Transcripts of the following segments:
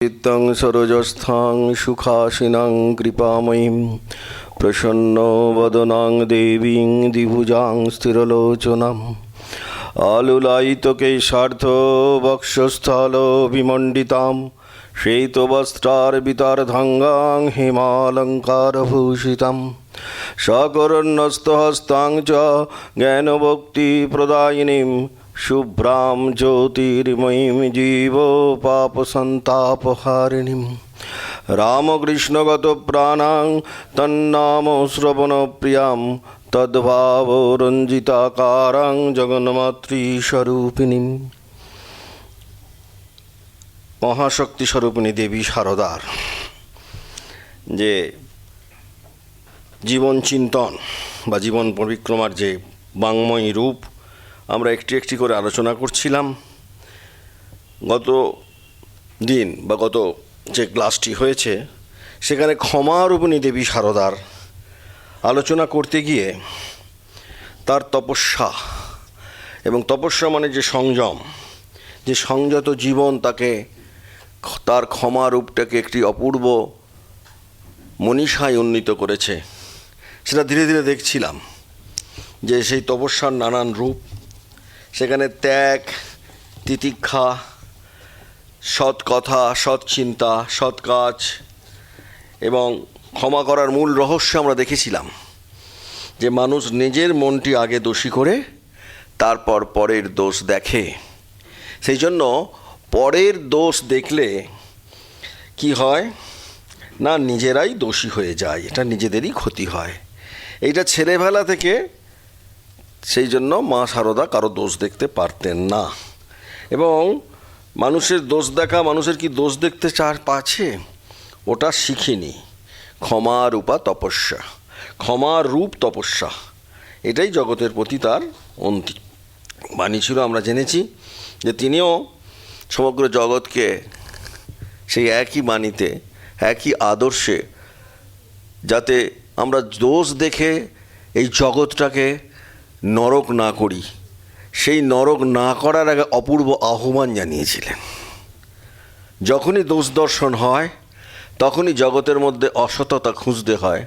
চিত্তং সরোজস্থাং সুখাসিনাং কৃপাময়ীং প্রসন্নবদনাং দেবীং দ্বিভুজাং স্থিরলোচনাম আলুলায়িতকেশার্ধ বক্ষস্থল বিমণ্ডিতাম শ্বেতবস্ত্রার্বিতার্ধাঙ্গাং হেমালঙ্কারভূষিতাম সকরণ্যস্তহস্তাং চ জ্ঞানভক্তিপ্রদায়িনীং শুভ্রাং জ্যোতির্ময়ীং জীবপাপসন্তাপহারিণীং রামকৃষ্ণগতপ্রাণাং তন্নাম শ্রবণপ্রিয়াং তদ্ভাবরঞ্জিতাকারাং জগন্মাতৃস্বরূপিণীং। মহাশক্তি স্বরূপিণী দেবী শারদার যে জীবন চিন্তন বা জীবন পরিক্রমার যে বাংময়ী রূপ আমরা একটি একটি করে আলোচনা করছিলাম। গত দিন বা গত যে ক্লাসটি হয়েছে সেখানে ক্ষমারূপিণী দেবী শারদার আলোচনা করতে গিয়ে তার তপস্যা এবং তপস্যা মানে যে সংযম, যে সংযত জীবন তাকে তার ক্ষমা রূপটাকে একটি অপূর্ব মনীষায় উন্নীত করেছে, সেটা ধীরে ধীরে দেখছিলাম যে সেই তপস্যার নানান রূপ, সেখানে ত্যাগ, তিতিক্ষা, সৎ কথা, সৎ চিন্তা, সৎ কাজ এবং ক্ষমা করার মূল রহস্য আমরা দেখেছিলাম যে মানুষ নিজের মনটি আগে দোষী করে তারপর পরের দোষ দেখে। সেই জন্য পরের দোষ দেখলে কি হয় না, নিজেরাই দোষী হয়ে যায়, এটা নিজেদেরই ক্ষতি হয়। এইটা ছেলেবেলা থেকে সেই জন্য মা শারদা কারো দোষ দেখতে পারতেন না এবং মানুষের দোষ দেখা, মানুষের কি দোষ দেখতে পাচ্ছে ওটা শিখিনি। ক্ষমা রূপা তপস্যা, ক্ষমার রূপ তপস্যা, এটাই জগতের প্রতি তার অন্তিম বাণী ছিল। আমরা জেনেছি যে তিনিও সমগ্র জগৎকে সেই একই বাণীতে, একই আদর্শে, যাতে আমরা দোষ দেখে এই জগৎটাকে নরক না করি, সেই নরক না করার আগে অপূর্ব আহ্বান জানিয়েছিলেন। যখনই দোষ দর্শন হয় তখনই জগতের মধ্যে অসততা খুঁজতে হয়,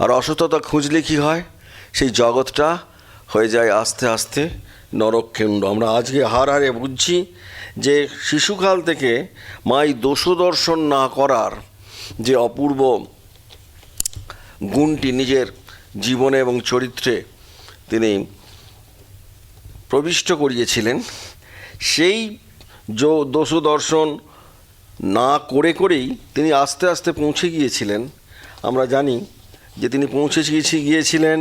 আর অসততা খুঁজলে কি হয়, সেই জগৎটা হয়ে যায় আস্তে আস্তে নরক কেন্দ্র। আমরা আজকে হারে বুঝছি যে শিশুকাল থেকে মাই দোষ দর্শন না করার যে অপূর্ব গুণটি নিজের জীবনে এবং চরিত্রে তিনি প্রবিষ্ট করিয়েছিলেন, সেই দোষ দর্শন না করে করেই তিনি আস্তে আস্তে পৌঁছে গিয়েছিলেন। আমরা জানি যে তিনি পৌঁছে গিয়েছিলেন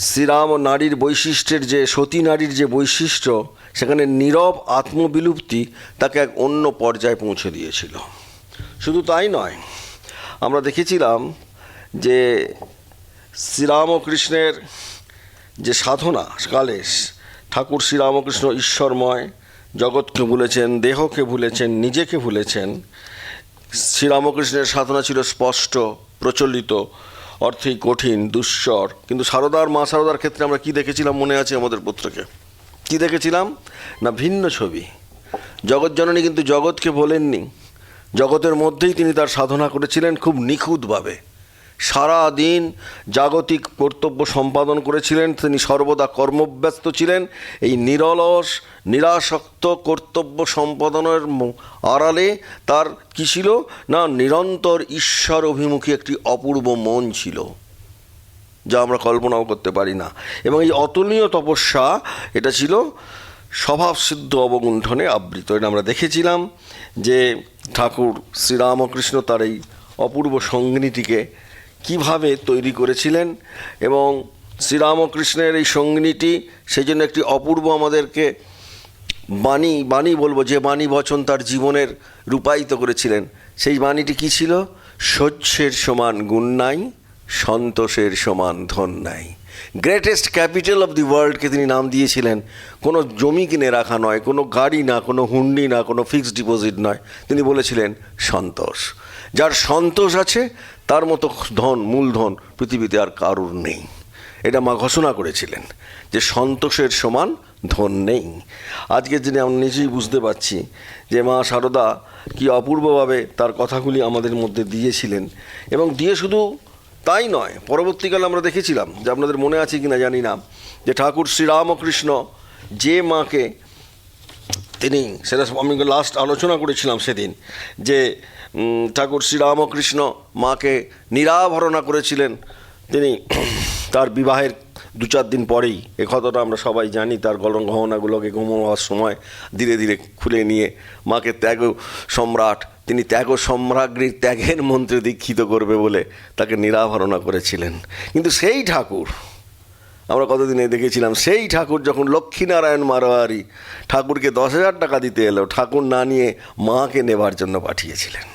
শ্রীরাম নারীর বৈশিষ্ট্যের যে সতী নারীর যে বৈশিষ্ট্য, সেখানে নীরব আত্মবিলুপ্তি তাকে এক অন্য পর্যায়ে পৌঁছে দিয়েছিল। শুধু তাই নয়, আমরা দেখেছিলাম যে শ্রীরামকৃষ্ণের যে সাধনা কালে ঠাকুর শ্রীরামকৃষ্ণ ঈশ্বরময়, জগৎকে ভুলেছেন, দেহকে ভুলেছেন, নিজেকে ভুলেছেন। শ্রীরামকৃষ্ণের সাধনা ছিল স্পষ্ট, প্রচলিত, অর্থেই কঠিন, দুঃসর। কিন্তু শারদার, মা শারদার ক্ষেত্রে আমরা কি দেখেছিলাম মনে আছে আমাদের পুত্রকে? কি দেখেছিলাম না, ভিন্ন ছবি। জগৎজননী কিন্তু জগৎকে বলেননি, জগতের মধ্যেই তিনি তার সাধনা করেছিলেন খুব নিখুঁতভাবে। সারা দিন জাগতিক কর্তব্য সম্পাদন করেছিলেন, তিনি সর্বদা কর্মব্যস্ত ছিলেন। এই নিরলস নিরাসক্ত কর্তব্য সম্পাদনের আড়ালে তার কী ছিল না, নিরন্তর ঈশ্বর অভিমুখী একটি অপূর্ব মন ছিল, যা আমরা কল্পনাও করতে পারি না। এবং এই অতুলনীয় তপস্যা, এটা ছিল স্বভাবসিদ্ধ অবগুণ্ঠনে আবৃত। এটা আমরা দেখেছিলাম যে ঠাকুর শ্রীরামকৃষ্ণ তার এই অপূর্ব সঙ্গিনীটিকে কিভাবে তৈরি করেছিলেন এবং শ্রীরামকৃষ্ণের এই সঙ্গিনীটি সেই জন্য একটি অপূর্ব আমাদেরকে বাণী বলবো, যে বাণী বচন তার জীবনের রূপায়িত করেছিলেন। সেই বাণীটি কী ছিল? শস্যের সমান গুণ নাই, সন্তোষের সমান ধন নাই। গ্রেটেস্ট ক্যাপিটাল অফ দি ওয়ার্ল্ডকে তিনি নাম দিয়েছিলেন। কোনো জমি কিনে রাখা নয়, কোনো গাড়ি না, কোনো হুন্ডি না, কোনো ফিক্সড ডিপোজিট নয়। তিনি বলেছিলেন সন্তোষ। যার সন্তোষ আছে তার মতো ধন, মূলধন পৃথিবীতে আর কারুর নেই। এটা মা ঘোষণা করেছিলেন যে সন্তোষের সমান ধন নেই। আজকের দিনে আমরা নিজেই বুঝতে পারছি যে মা সারদা কি অপূর্বভাবে তার কথাগুলি আমাদের মধ্যে দিয়েছিলেন, এবং দিয়ে শুধু তাই নয়, পরবর্তীকালে আমরা দেখেছিলাম, যে আপনাদের মনে আছে কিনা জানি না, যে ঠাকুর শ্রীরামকৃষ্ণ যে মাকে তিনি, সেটা আমি লাস্ট আলোচনা করেছিলাম সেদিন, যে ঠাকুর শ্রীরামকৃষ্ণ মাকে নিরাভরণা করেছিলেন তিনি তার বিবাহের 2-4 দিন পরেই। এ কথাটা আমরা সবাই জানি। তার গহনাগুলোকে ঘুমোবার সময় ধীরে ধীরে খুলে নিয়ে মাকে ত্যাগ সম্রাট, তিনি ত্যাগ সম্রাজ্ঞীর ত্যাগের মন্ত্রে দীক্ষিত করবে বলে তাকে নিরাভরণা করেছিলেন। কিন্তু সেই ঠাকুর, আমরা কতদিনে দেখেছিলাম, সেই ঠাকুর যখন লক্ষ্মীনারায়ণ মারোয়ারি ঠাকুরকে 10,000 টাকা দিতে এলো, ঠাকুর না নিয়ে মাকে নেবার জন্য পাঠিয়েছিলেন।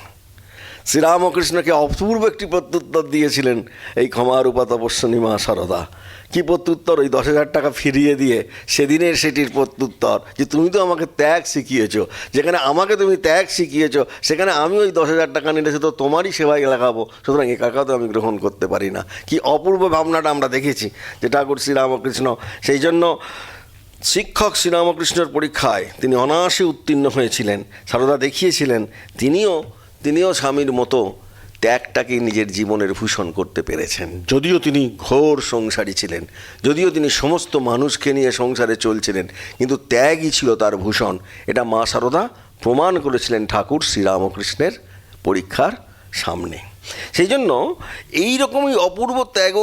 শ্রীরামকৃষ্ণকে অপূর্ব একটি প্রত্যুত্তর দিয়েছিলেন এই ক্ষমারূপা তপস্বিনী মা সারদা। কী প্রত্যুত্তর? ওই 10,000 টাকা ফিরিয়ে দিয়ে সেদিনের সেটির প্রত্যুত্তর, যে তুমি তো আমাকে ত্যাগ শিখিয়েছ, যেখানে আমাকে তুমি ত্যাগ শিখিয়েছ সেখানে আমি ওই 10,000 টাকা নিলে সে তো তোমারই সেবায় লাগাবো, সুতরাং এ টাকা তো আমি গ্রহণ করতে পারি না। কি অপূর্ব ভাবনাটা আমরা দেখেছি যে ঠাকুর শ্রীরামকৃষ্ণ সেই জন্য শিক্ষক শ্রীরামকৃষ্ণের পরীক্ষায় তিনি অনায়াসে উত্তীর্ণ হয়েছিলেন। সারদা দেখিয়েছিলেন তিনিও স্বামীর মতো ত্যাগটাকে নিজের জীবনের ভূষণ করতে পেরেছেন। যদিও তিনি ঘোর সংসারী ছিলেন, যদিও তিনি সমস্ত মানুষকে নিয়ে সংসারে চলছিলেন, কিন্তু ত্যাগই ছিল তার ভূষণ। এটা মা সারদা প্রমাণ করেছিলেন ঠাকুর শ্রীরামকৃষ্ণের পরীক্ষার সামনে। সেই জন্য এই রকমই অপূর্ব ত্যাগ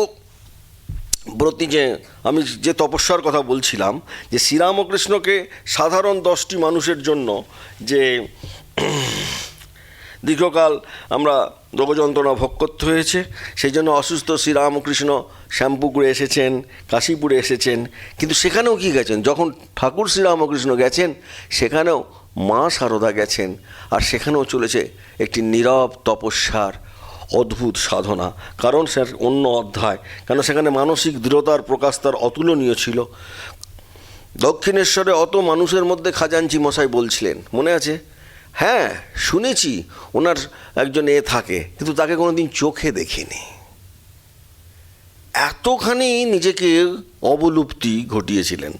ব্রতী, যে আমি যে তপস্যার কথা বলছিলাম, যে শ্রীরামকৃষ্ণকে সাধারণ 10টি মানুষের জন্য যে দীর্ঘকাল আমরা রোগযন্ত্রণা ভোগ করতে হয়েছে, সেই জন্য অসুস্থ শ্রীরামকৃষ্ণ শ্যামপুকুরে এসেছেন, কাশীপুরে এসেছেন, কিন্তু সেখানেও কি গেছেন? যখন ঠাকুর শ্রীরামকৃষ্ণ গেছেন সেখানেও মা সারদা গেছেন, আর সেখানেও চলেছে একটি নীরব তপস্যার অদ্ভুত সাধনা। কারণ স্যার অন্য অধ্যায়, কেন সেখানে মানসিক দৃঢ়তার প্রকাশ তার অতুলনীয় ছিল। দক্ষিণেশ্বরে অত মানুষের মধ্যে খাজাঞ্চি মশাই বলছিলেন, মনে আছে? হ্যাঁ, শুনেছি ওনার একজন থাকে, কিন্তু তাকে কোনোদিন চোখে দেখিনি। এতখানি নিজেকে অবলুপ্তি ঘটিয়েছিলেন।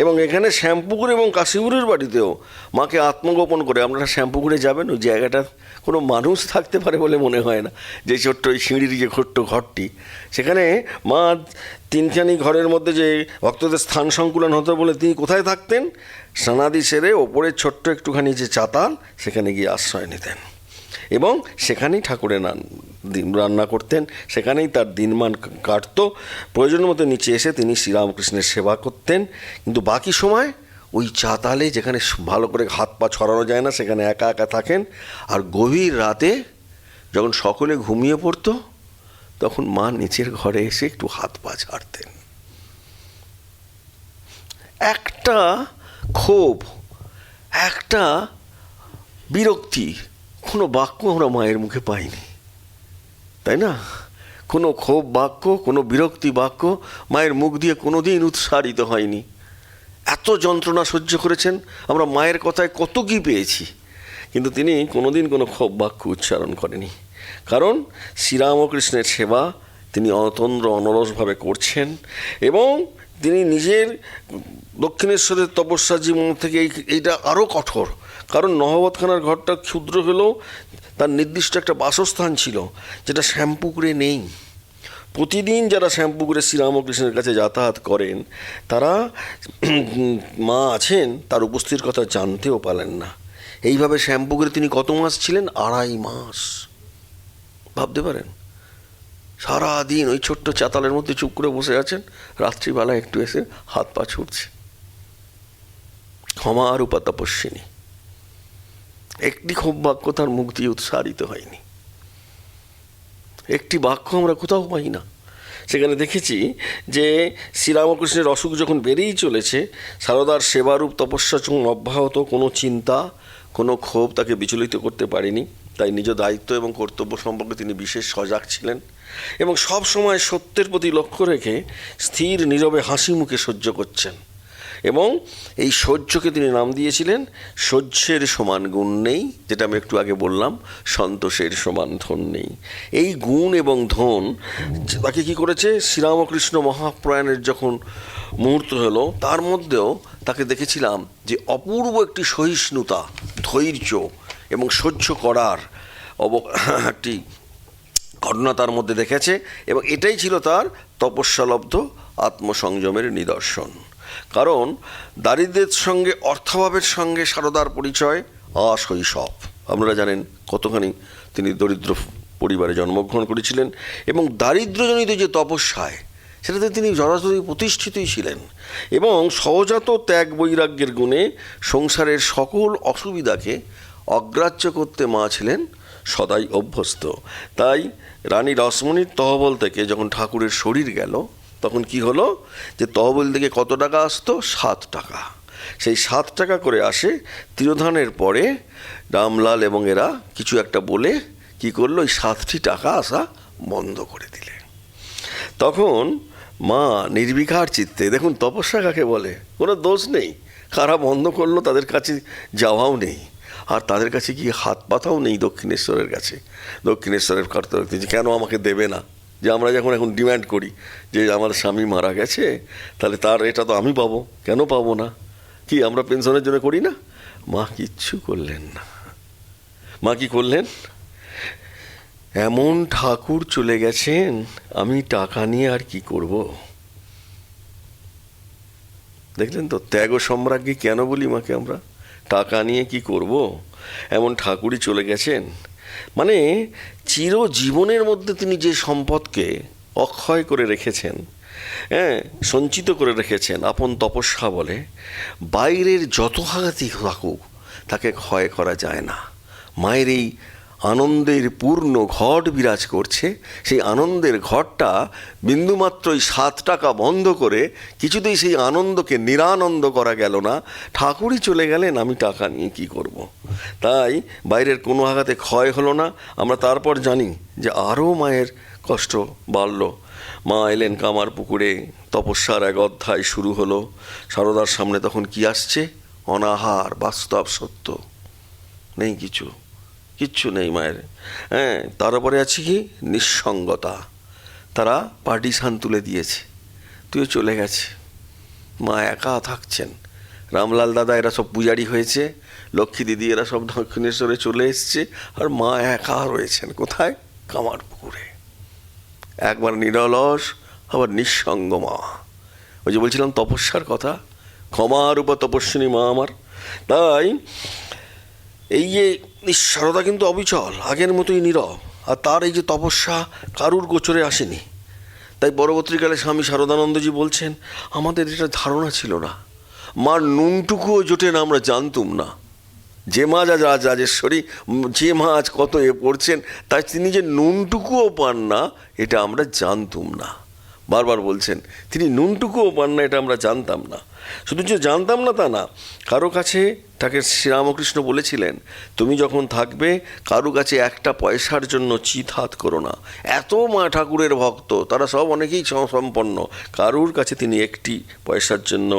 এবং এখানে শ্যামপুকুর এবং কাশীপুরের বাড়িতেও মাকে আত্মগোপন করে, আপনারা শ্যামপুকুরে যাবেন, ওই জায়গাটা কোনো মানুষ থাকতে পারে বলে মনে হয় না, যে ছোট্ট ওই সিঁড়ির যে ছোট্ট ঘরটি, সেখানে মা 3খানি ঘরের মধ্যে যে ভক্তদের স্থান সংকুলন হতো বলে তিনি কোথায় থাকতেন? স্নানাদি সেরে ওপরে ছোট্ট একটুখানি যে চাতাল, সেখানে গিয়ে আশ্রয় নিতেন এবং সেখানেই ঠাকুরের রান্না করতেন, সেখানেই তার দিনমান কাটত। প্রয়োজন মতো নিচে এসে তিনি শ্রীরামকৃষ্ণের সেবা করতেন, কিন্তু বাকি সময় ওই চাতালে, যেখানে ভালো করে হাত পা ছড়ানো যায় না, সেখানে একা একা থাকেন। আর গভীর রাতে যখন সকলে ঘুমিয়ে পড়তো, তখন মা নিচের ঘরে এসে একটু হাত পা ছাড়তেন। একটা ক্ষোভ, একটা বিরক্তি, কোনো বাক্য আমরা মায়ের মুখে পাইনি, তাই না? কোনো ক্ষোভ বাক্য, কোনো বিরক্তি বাক্য মায়ের মুখ দিয়ে কোনো দিন উৎসারিত হয়নি। এত যন্ত্রণা সহ্য করেছেন, আমরা মায়ের কথায় কত কী পেয়েছি, কিন্তু তিনি কোনোদিন কোনো ক্ষোভ বাক্য উচ্চারণ করেনি। কারণ শ্রীরামকৃষ্ণের সেবা তিনি অতন্দ্র অনরসভাবে করছেন, এবং তিনি নিজের দক্ষিণেশ্বরের তপস্যা জীবন থেকে এইটা আরও কঠোর। কারণ নহবতখানার ঘরটা ক্ষুদ্র হলেও তার নির্দিষ্ট একটা বাসস্থান ছিল, যেটা শ্যামপুকুরে নেই। প্রতিদিন যারা শ্যামপুকুরে শ্রীরামকৃষ্ণের কাছে যাতায়াত করেন, তারা মা আছেন তার উপস্থিতির কথা জানতেও পারলেন না। এইভাবে শ্যামপুকুরে তিনি কত মাস ছিলেন? 2.5 মাস। ভাবতে পারেন, সারাদিন ওই ছোট্ট চাতালের মধ্যে চুপ করে বসে আছেন, রাত্রিবেলা একটু এসে হাত পা ছুটছে। ক্ষমারূপা তপস্বিনী, একটি ক্ষোভ বাক্য তার মুখ দিয়ে উৎসারিত হয়নি, একটি বাক্য আমরা কোথাও পাই না। সেখানে দেখেছি যে শ্রীরামকৃষ্ণের অসুখ যখন বেড়েই চলেছে, সারদার সেবারূপ তপস্যা যখন অব্যাহত, কোনো চিন্তা, কোনো ক্ষোভ তাকে বিচলিত করতে পারেনি। তাই নিজ দায়িত্ব এবং কর্তব্য সম্পর্কে তিনি বিশেষ সজাগ ছিলেন, এবং সব সময় সত্যের প্রতি লক্ষ্য রেখে স্থির নীরবে হাসি মুখে সহ্য করছেন। এবং এই সহ্যকে তিনি নাম দিয়েছিলেন সহ্যের সমান গুণ নেই, যেটা আমি একটু আগে বললাম, সন্তোষের সমান ধন নেই। এই গুণ এবং ধন তাকে কি করেছে, শ্রীরামকৃষ্ণ মহাপ্রয়াণের যখন মুহূর্ত হলো তার মধ্যেও তাকে দেখেছিলাম যে অপূর্ব একটি সহিষ্ণুতা, ধৈর্য এবং সহ্য করার একটি ঘটনা তার মধ্যে দেখেছে, এবং এটাই ছিল তার তপস্যালব্ধ আত্মসংযমের নিদর্শন। কারণ দারিদ্র্যের সঙ্গে অর্থাভাবের সঙ্গে সারদার পরিচয় আশৈশব। আপনারা জানেন কতখানি তিনি দরিদ্র পরিবারে জন্মগ্রহণ করেছিলেন, এবং দারিদ্র্যজনিত যে তপস্যায় সেটাতে তিনি যথাযথ প্রতিষ্ঠিতই ছিলেন, এবং সহজাত ত্যাগ বৈরাগ্যের গুণে সংসারের সকল অসুবিধাকে অগ্রাহ্য করতে মা ছিলেন সদাই অভ্যস্ত। তাই রানী রসমণির তহবল থেকে যখন ঠাকুরের শরীর গেল তখন কি হলো, যে তহবল থেকে কত টাকা আসতো, 7 টাকা। সেই 7 টাকা করে আসে। তিরোধানের পরে রামলাল এবং এরা কিছু একটা বলে কি করলো, ওই 7টি টাকা আসা বন্ধ করে দিলে। তখন মা নির্বিকার চিত্তে, দেখুন তপস্যা কাকে বলে, কোনো দোষ নেই, কারা বন্ধ করলো তাদের কাছে যাওয়াও নেই, আর তাদের কাছে গিয়ে হাত পাতাও নেই দক্ষিণেশ্বরের কাছে। দক্ষিণেশ্বরের কর্তব্য যে কেন আমাকে দেবে না, যে আমরা যখন এখন ডিম্যান্ড করি যে আমার স্বামী মারা গেছে তাহলে তার এটা তো আমি পাবো, কেন পাবো না, কি আমরা পেনশনের জন্য করি না? মা কিচ্ছু করলেন না। মা কি করলেন, এমন ঠাকুর চলে গেছেন, আমি টাকা নিয়ে আর কি করব। দেখলেন তো, ত্যাগ সম্রাজ্ঞী কেন বলি মাকে আমরা, টাকা নিয়ে কি করব, এমন ঠাকুরই চলে গেছেন। মানে চিরজীবনের মধ্যে তিনি যে সম্পদকে অক্ষয় করে রেখেছেন, সঞ্চিত করে রেখেছেন আপন তপস্যা বলে, বাইরের যত আঘাতই থাকুক তাকে ক্ষয় করা যায় না। মায়ের এই আনন্দের পূর্ণ ঘট বিরাজ করছে, সেই আনন্দের ঘটটা বিন্দুমাত্র ওই 7 টাকা বন্ধ করে কিছুতেই সেই আনন্দকে নিরানন্দ করা গেল না। ঠাকুরই চলে গেলেন, আমি টাকা নিয়ে কি করব। তাই বাইরের কোনো আঘাতে ক্ষয় হলো না। আমরা তারপর জানি যে আরও মায়ের কষ্ট বাড়ল। মা এলেন কামার পুকুরে, তপস্যার এক অধ্যায় শুরু হলো। সারদার সামনে তখন কি আসছে, অনাহার, বাস্তব সত্য, নেই কিচ্ছু নেই মায়ের। তারপরে আছে কি, নিঃসঙ্গতা। তারা পার্টিশান তুলে দিয়েছে, তুই চলে গেছে, মা একা থাকছেন। রামলাল দাদা এরা সব পূজারি হয়েছে, লক্ষ্মী দিদি এরা সব দক্ষিণেশ্বরে চলে এসছে, আর মা একা রয়েছেন কোথায়, কামার পুকুরে। একবার নিরলস, আবার নিঃসঙ্গ মা। ওই যে বলছিলাম তপস্যার কথা, ক্ষমার উপর তপস্বিনী মা আমার। তাই এই যে সারদা কিন্তু অবিচল, আগের মতোই নীরব, আর তার এই যে তপস্যা কারুর গোচরে আসেনি। তাই পরবর্তীকালে স্বামী শারদানন্দজি বলছেন, আমাদের এটা ধারণা ছিল না, মার নুনটুকুও জোটে না, আমরা জানতুম না যে মা যা রাজেশ্বরী, যে মা আজ কত পড়ছেন, তাই তিনি যে নুনটুকুও পান না এটা আমরা জানতুম না। বারবার বলছেন তিনি নুনটুকুও পান না, এটা আমরা জানতাম না। শুধু যে জানতাম না তা না, কারো কাছে তাকে শ্রীরামকৃষ্ণ বলেছিলেন, তুমি যখন থাকবে কারো কাছে একটা পয়সার জন্য চিত হাত করো না। এত মা ঠাকুরের ভক্ত, তারা সব অনেকেই সম্পন্ন, কারুর কাছে তিনি একটি পয়সার জন্য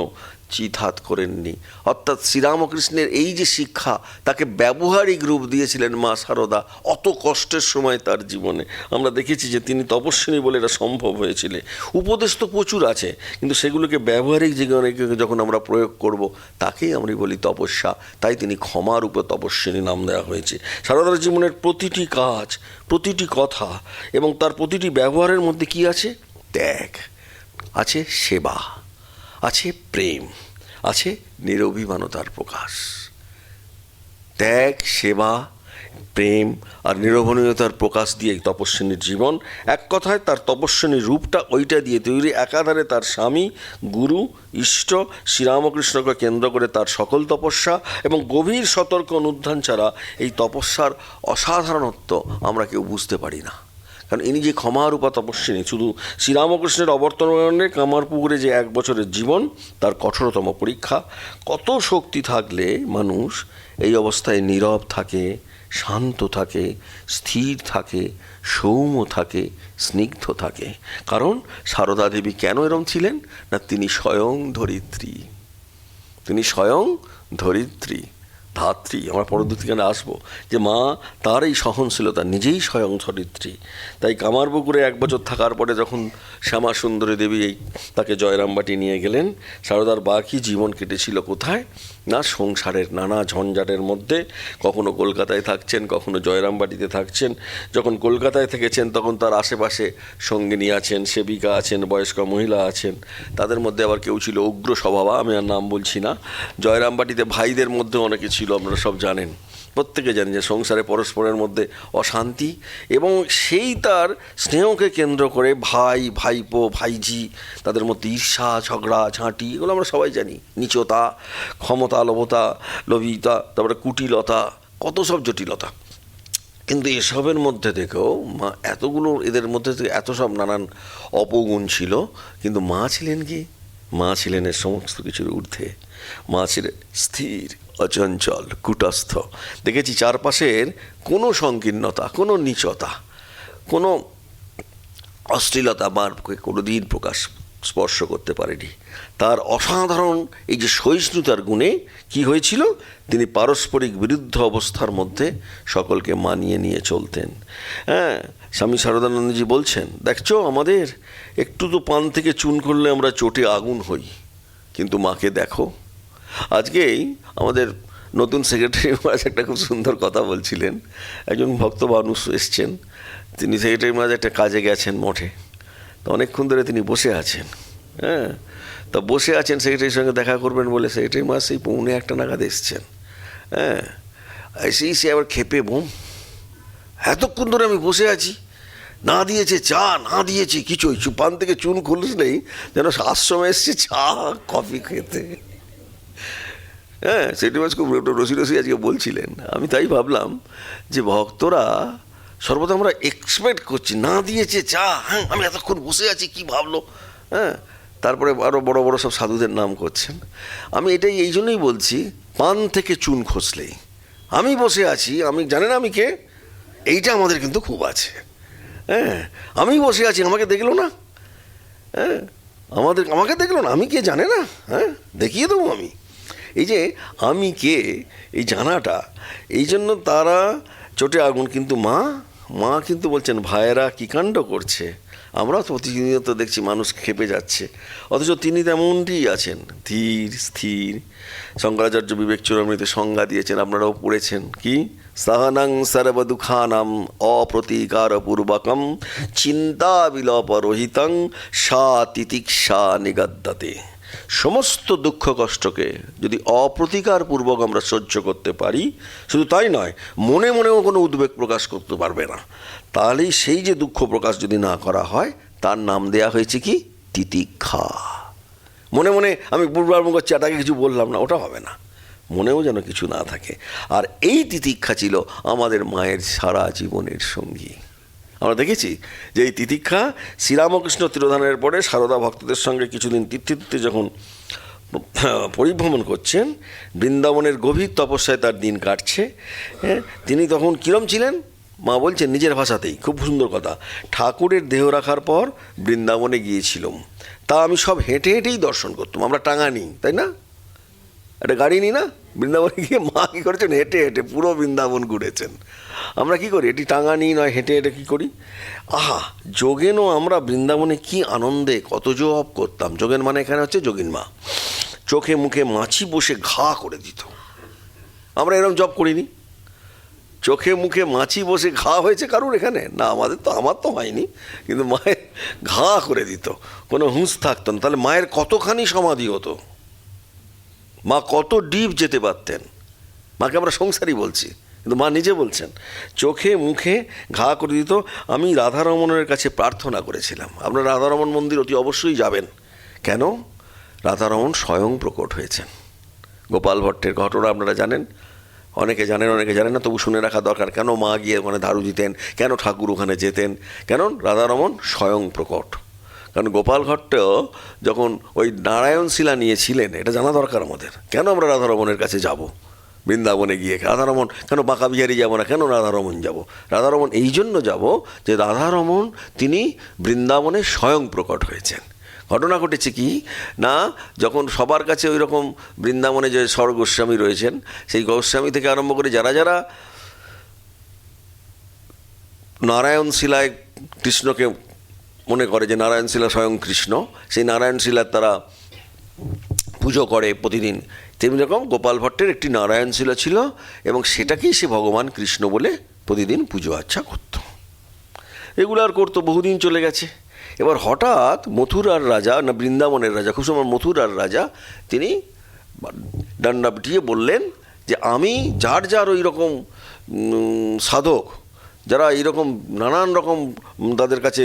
চিত হাত করেননি। অর্থাৎ শ্রীরামকৃষ্ণের এই যে শিক্ষা, তাকে ব্যবহারিক রূপ দিয়েছিলেন মা সারদা অত কষ্টের সময় তার জীবনে। আমরা দেখেছি যে তিনি তপস্বিনী বলে এটা সম্ভব হয়েছিল। উপদেশ তো প্রচুর আছে, কিন্তু সেগুলোকে ব্যবহারিক জীবনে যখন আমরা প্রয়োগ করব তাকেই আমরা বলি তপস্যা। তাই তিনি ক্ষমার উপর তপস্বিনী নাম দেওয়া হয়েছে। সারদার জীবনের প্রতিটি কাজ, প্রতিটি কথা এবং তার প্রতিটি ব্যবহারের মধ্যে কি আছে, ত্যাগ আছে, সেবা আছে, প্রেম আছে, নিরভিমানতার প্রকাশ। ত্যাগ, সেবা, প্রেম আর নিরভিমানতার প্রকাশ দিয়ে তপস্বিনীর জীবন। এক কথায় তার তপস্বিনীর রূপটা ওইটা দিয়ে তৈরি। একাধারে তার স্বামী, গুরু, ইষ্ট শ্রীরামকৃষ্ণকে কেন্দ্র করে তার সকল তপস্যা এবং গভীর সতর্ক অনুধ্যান ছাড়া এই তপস্যার অসাধারণত্ব আমরা কেউ বুঝতে পারি না। কারণ ইনি যে ক্ষমারূপা তপস্বিনী, শুধু শ্রীরামকৃষ্ণের অবর্তমানে কামারপুকুরে যে 1 বছরের জীবন তার কঠোরতম পরীক্ষা। কত শক্তি থাকলে মানুষ এই অবস্থায় নীরব থাকে, শান্ত থাকে, স্থির থাকে, সৌম্য থাকে, স্নিগ্ধ থাকে। কারণ সারদা দেবী কেন এরম ছিলেন না, তিনি স্বয়ং ধরিত্রী। তিনি স্বয়ং ধরিত্রী, ধাত্রী। আমরা পরবর্তীকালে আসবো যে মা তার এই সহনশীলতা, নিজেই স্বয়ং ধরিত্রী। তাই কামারপুকুরে 1 বছর থাকার পরে যখন শ্যামা সুন্দরী দেবী তাকে জয়রামবাটি নিয়ে গেলেন, সারদার বাকি জীবন কেটেছিল কোথায়? না সংসারের নানা ঝঞ্ঝাটের মধ্যে। কখনো কলকাতায় থাকছেন, কখনো জয়রামবাটিতে থাকছেন। যখন কলকাতায় থেকেছেন তখন তার আশেপাশে সঙ্গিনী আছেন, সেবিকা আছেন, বয়স্ক মহিলা আছেন। তাদের মধ্যে আবার কেউ ছিল উগ্র স্বভাবা, আমি আর নাম বলছি না। জয়রামবাটিতে ভাইদের মধ্যে অনেকে ছিল, আপনারা সব জানেন, প্রত্যেকে জানেন যে সংসারে পরস্পরের মধ্যে অশান্তি, এবং সেই তার স্নেহকে কেন্দ্র করে ভাই, ভাইপো, ভাইঝি, তাদের মধ্যে ঈর্ষা, ঝগড়া, ঝাঁটি, এগুলো আমরা সবাই জানি। নীচতা, ক্ষমতা, লোভিতা, তারপরে কুটিলতা, কত সব জটিলতা। কিন্তু এসবের মধ্যে থেকেও মা এতগুলো, এদের মধ্যে থেকে এত সব নানান অপগুণ ছিল, কিন্তু মা ছিলেন কি? মা ছিলেন এর সমস্ত কিছুর ঊর্ধ্বে। মা ছিলেন স্থির, অচঞ্চল, কূটস্থ। দেখেছি চারপাশের কোনো সংকীর্ণতা, কোনো নীচতা, কোনো অশ্লীলতা মার কোনোদিন স্পর্শ করতে পারেনি। তার অসাধারণ এই যে সহিষ্ণুতার গুণে কি হয়েছিল, তিনি পারস্পরিক বিরুদ্ধ অবস্থার মধ্যে সকলকে মানিয়ে নিয়ে চলতেন। হ্যাঁ, স্বামী শারদানন্দজি বলছেন, দেখছো আমাদের একটু তো পান থেকে চুন করলে আমরা চোটে আগুন হই, কিন্তু মাকে দেখো। আজকেই আমাদের নতুন সেক্রেটারি মহারাজ একটা খুব সুন্দর কথা বলছিলেন। একজন ভক্ত মানুষ এসছেন, তিনি সেক্রেটারি মহারাজ একটা কাজে গেছেন মঠে, তো অনেকক্ষণ ধরে তিনি বসে আছেন। হ্যাঁ, তা বসে আছেন, সেক্রেটারির সঙ্গে দেখা করবেন বলে সেক্রেটারি মহারাজ সেই 1:45 নাগাদ এসছেন। হ্যাঁ, সে আবার খেপে বোম, এতক্ষণ ধরে আমি বসে আছি, না দিয়েছে চা, না দিয়েছে কিছু, পান থেকে চুন খুললেই যেন আশ্রমে এসছে চা কফি খেতে। হ্যাঁ, সেটি মাস খুব রসি আজকে বলছিলেন। আমি তাই ভাবলাম যে ভক্তরা সর্বদা আমরা এক্সপেক্ট করছি, না দিয়েছে চা, হ্যাঁ আমি এতক্ষণ বসে আছি, কি ভাবলো। হ্যাঁ, তারপরে আরও বড় বড় সব সাধুদের নাম করছেন। আমি এটাই এই জন্যই বলছি, পান থেকে চুন খসলেই আমি বসে আছি, আমি জানেন আমি কে, এইটা আমাদের কিন্তু খুব আছে। হ্যাঁ, আমি বসে আছি, আমাকে দেখলো না। হ্যাঁ, আমাকে দেখলো না, আমি কে জানে না। হ্যাঁ, দেখিয়ে দেবো আমি। এই যে আমি কে, এই জানাটা, এই জন্য তারা চোটে আগুন। কিন্তু মা কিন্তু বলছেন, ভাইয়েরা কী কাণ্ড করছে। আমরা প্রতিনিয়ত দেখছি মানুষ খেপে যাচ্ছে, অথচ তিনি তেমনটি আছেন, ধীর স্থির। শঙ্করাচার্য বিবেক চূড়ামৃতে সংজ্ঞা দিয়েছেন, আপনারাও পড়েছেন, কি সহনং সর্বদুঃখানাম অপ্রতিকারপূর্বকম চিন্তা বিলপরহিতং সা তিতিক্ষা নিগদ্যতে। সমস্ত দুঃখ কষ্টকে যদি অপ্রতিকারপূর্বক আমরা সহ্য করতে পারি, শুধু তাই নয়, মনে মনেও কোনো উদ্বেগ প্রকাশ করতে পারবে না, তাহলেই সেই যে দুঃখ প্রকাশ যদি না করা হয়, তার নাম দেয়া হয়েছে কি? তিতিক্ষা। মনে মনে আমি পূর্বারম্ভ করছি, এটাকে কিছু বললাম না, ওটা হবে না। মনেও যেন কিছু না থাকে। আর এই তিতিক্ষা ছিল আমাদের মায়ের সারা জীবনের সঙ্গী। আমরা দেখেছি যে এই তিতিক্ষা শ্রীরামকৃষ্ণ তিরোধানের পরে সারদা ভক্তদের সঙ্গে কিছুদিন তীর্থে যখন পরিভ্রমণ করছেন, বৃন্দাবনের গভীর তপস্যায় তার দিন কাটছে। হ্যাঁ, তিনি তখন কীরম ছিলেন? মা বলছেন নিজের ভাষাতেই, খুব সুন্দর কথা, ঠাকুরের দেহ রাখার পর বৃন্দাবনে গিয়েছিলাম, তা আমি সব হেঁটে হেঁটেই দর্শন করতাম। আমরা টাঙা নিই, তাই না, একটা গাড়ি নিই না, বৃন্দাবনে গিয়ে মা কী করেছেন, হেঁটে হেঁটে পুরো বৃন্দাবন ঘুরেছেন। আমরা কি করি, এটি টাঙা নিই নয়, হেঁটে হেঁটে কী করি। আহা, যোগেনও আমরা বৃন্দাবনে কি আনন্দে কত জপ করতাম। যোগেন মানে এখানে হচ্ছে যোগিন মা। চোখে মুখে মাছি বসে ঘা করে দিত। আমরা এরকম জপ করিনি? চোখে মুখে মাছি বসে ঘা হয়েছে কারুর এখানে? না, আমার তো হয়নি, কিন্তু মায়ের ঘা করে দিত, কোনো হুঁশ থাকতো না। তাহলে মায়ের কতখানি সমাধি হতো, মা কত ডিপ যেতে পারতেন। মাকে আমরা সংসারী বলছি, কিন্তু মা নিজে বলছেন চোখে মুখে ঘা করে দিত। আমি রাধারমণের কাছে প্রার্থনা করেছিলাম, আপনারা রাধারমণ মন্দির অতি অবশ্যই যাবেন। কেন? রাধারমণ স্বয়ং প্রকট হয়েছেন। গোপাল ভট্টের ঘটনা আপনারা জানেন, অনেকে জানেন অনেকে জানেন না, তবু শুনে রাখা দরকার। কেন মা গিয়ে ওখানে ধারু দিতেন, কেন ঠাকুর ওখানে যেতেন, কেন রাধারমণ স্বয়ং প্রকট। কারণ গোপাল ভট্ট যখন ওই নারায়ণ শিলা নিয়েছিলেন, এটা জানা দরকার আমাদের। কেন আমরা রাধারমণের কাছে যাব বৃন্দাবনে গিয়ে? রাধারমণ কেন, বাঁকা বিহারি যাবো না, কেন রাধারমণ যাব? রাধারমণ এই জন্য যাব যে রাধারমণ তিনি বৃন্দাবনে স্বয়ং প্রকট হয়েছেন। ঘটনা ঘটেছে কি না, যখন সবার কাছে ওই রকম বৃন্দাবনে যে স্বর গোস্বামী রয়েছেন, সেই গোস্বামী থেকে আরম্ভ করে যারা যারা নারায়ণ শিলায় কৃষ্ণকে মনে করে যে নারায়ণ শিলা স্বয়ং কৃষ্ণ, সেই নারায়ণ শিলার তারা পুজো করে প্রতিদিন, তেমনি রকম গোপাল ভট্টের একটি নারায়ণ শিলা ছিল এবং সেটাকেই সে ভগবান কৃষ্ণ বলে প্রতিদিন পুজো আচ্ছা করত। এগুলো আর করতো, বহুদিন চলে গেছে। এবার হঠাৎ মথুরার রাজা, না বৃন্দাবনের রাজা, খুব সময় মথুরার রাজা, তিনি ডান্ডা পিটিয়ে বললেন যে আমি যার যার ওই রকম সাধক, যারা এইরকম নানান রকম তাদের কাছে